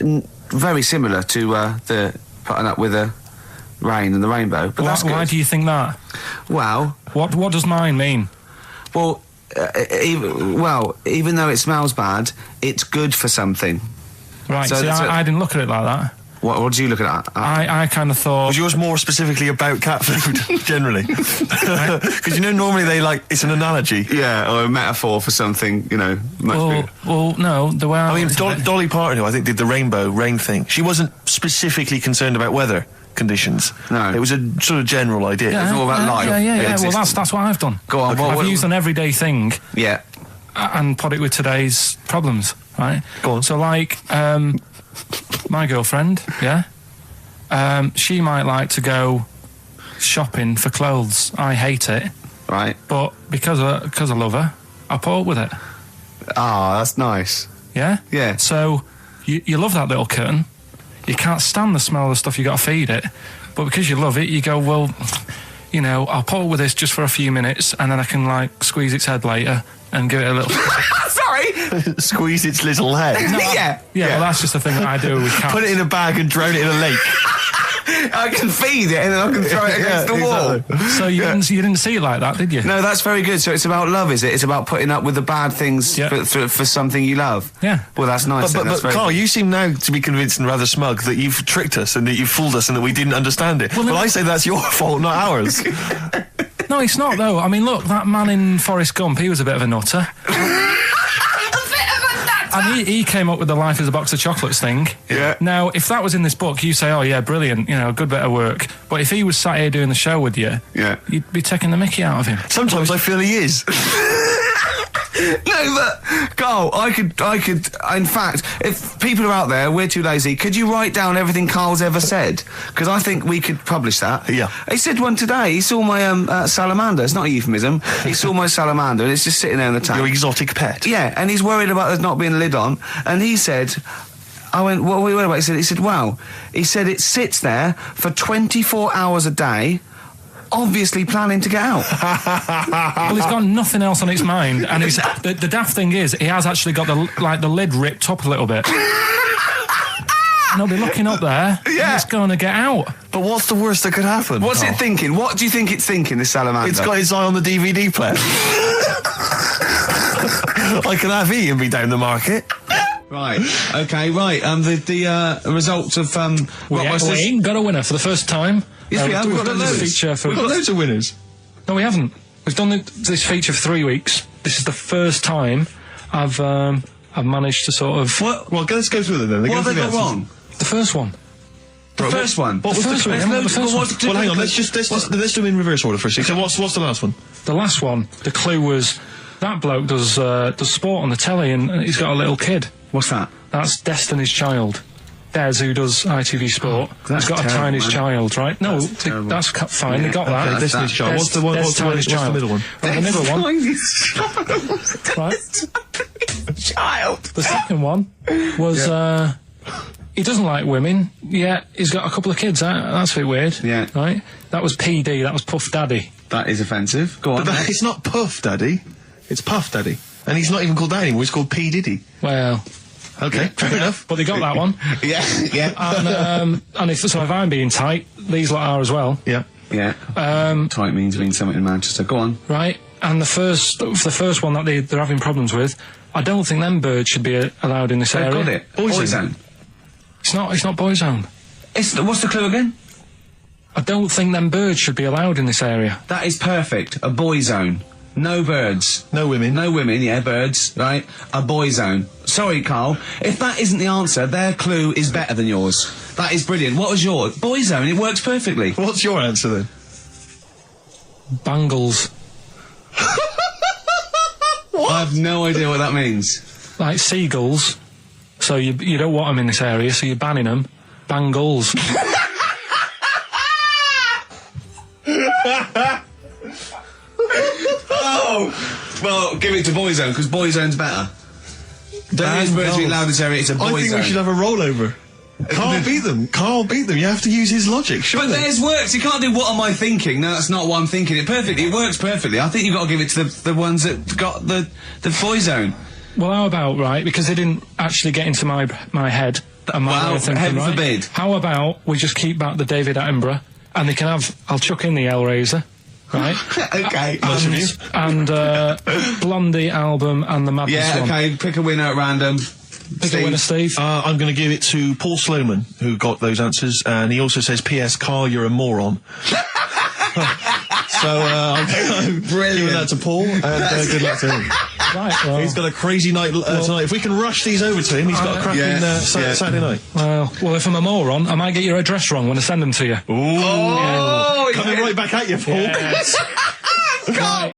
very similar to the putting up with the rain and the rainbow. But that's good. Why do you think that? Well... What does mine mean? Well, even though it smells bad, it's good for something. Right, so I didn't look at it like that. What did you look at? I kind of thought... Was yours more specifically about cat food, generally? Because, you know, normally it's an analogy. Yeah, or a metaphor for something, you know, much bigger. Well, no, the way I mean, Dolly Parton, who I think did the rainbow rain thing, she wasn't specifically concerned about weather conditions. No. It was a sort of general idea. It was all about life. Yeah. Well, that's what I've done. Go on. I've used an everyday thing. Yeah. And put it with today's problems, right? Go on. So, like, my girlfriend, she might like to go shopping for clothes. I hate it. Right. But because I love her, I put up with it. Ah, that's nice. Yeah? Yeah. So, you love that little kitten. You can't stand the smell of the stuff you got to feed it. But because you love it, you go, well, you know, I'll put up with this just for a few minutes, and then I can, like, squeeze its head later and give it a little... Sorry! Squeeze its little head. No, yeah, well, that's just the thing that I do with cats. Put it in a bag and drown it in a lake. I can feed it and then I can throw it against the wall. Exactly. So you didn't see it like that, did you? No, that's very good. So it's about love, is it? It's about putting up with the bad things for something you love. Yeah. Well, that's nice. But Carl, you seem now to be convinced and rather smug that you've tricked us and that you've fooled us and that we didn't understand it. Well, I say that's your fault, not ours. No, it's not, though. I mean, look, that man in Forrest Gump, he was a bit of a nutter. And he came up with the life as a box of chocolates thing. Yeah. Now, if that was in this book, you say, oh, yeah, brilliant, you know, good bit of work. But if he was sat here doing the show with you, you'd be taking the mickey out of him. Sometimes I feel he is. No, but Carl, I could. In fact, if people are out there, we're too lazy. Could you write down everything Carl's ever said? Because I think we could publish that. Yeah. He said one today. He saw my salamander. It's not a euphemism. He saw my salamander, and it's just sitting there in the tank. Your exotic pet. Yeah, and he's worried about there not being a lid on. And he said, I went, what are we worried about? He said, wow. He said it sits there for 24 hours a day, obviously planning to get out. Well, he's got nothing else on his mind, and the daft thing is, he has actually got the lid ripped up a little bit. And he'll be looking up there, and it's going to get out. But what's the worst that could happen? What's it thinking? What do you think it's thinking, this salamander? It's got its eye on the DVD player. I can have Ian be down the market. Right. Okay. Right. The results of We ain't got a winner for the first time. Yes, we have. We've done this feature for... We've got loads of winners. No, we haven't. We've done this feature for 3 weeks. This is the first time I've managed to sort of... Well, let's go through them then. What have they got wrong? The first one. The first one? What was the first one? Well, hang on. Let's do them in reverse order first. So what's the last one? The last one, the clue was that bloke does sport on the telly and he's got a little kid. What's that? That's Destiny's Child. Des, who does ITV Sport, has got a Tiny's Child, right? No, that's fine, they got that. Okay, Destiny's Child. What's the middle one? Right, the middle one. Right. Child. The second one was, he doesn't like women, yet he's got a couple of kids, that's a bit weird. Yeah. Right? That was PD, that was Puff Daddy. That is offensive. Go on. But it's not Puff Daddy, it's Puff Daddy. And he's not even called that anymore, he's called P. Diddy. Well... Okay, fair enough. But they got that one. Yeah. And if I'm being tight, these lot are as well. Yeah. Yeah. Tight means something in Manchester. Go on. Right. And the first one that they're having problems with, I don't think them birds should be allowed in this area. Got it. Boy zone. It's not boy zone. What's the clue again? I don't think them birds should be allowed in this area. That is perfect. A boy zone. No birds. No women. No women, yeah, birds, right? A boy zone. Sorry, Carl. If that isn't the answer, their clue is better than yours. That is brilliant. What was yours? Boy zone, it works perfectly. What's your answer then? Bangles. I have no idea what that means. Like seagulls. So you don't want them in this area, so you're banning them. Bangles. Oh! Well, give it to boy zone, because boy zone's better. Don't birds be allowed in this area, it's a boy zone. I think we should have a rollover. Carl beat them. Carl beat them. You have to use his logic, surely. But theirs works. You can't do what am I thinking. No, that's not what I'm thinking. It perfectly. It works perfectly. I think you've got to give it to the ones that got the boy zone. Well, how about, right, because they didn't actually get into my head and my way of thinking, heaven right? forbid. How about we just keep back the David Attenborough and they can have, I'll chuck in the Hellraiser, right? Okay. And Blondie album and the Madness Yeah, one. okay, pick a winner at random. Pick a winner, Steve. I'm going to give it to Paul Sloman, who got those answers, and he also says, P.S. Carl, you're a moron. So I'm giving that to Paul, and good luck to him. Right, well, he's got a crazy night tonight. If we can rush these over to him, he's got a cracking Saturday night. Well, if I'm a moron, I might get your address wrong when I send them to you. Ooh. Coming right back at you, Paul. Yes. Carl,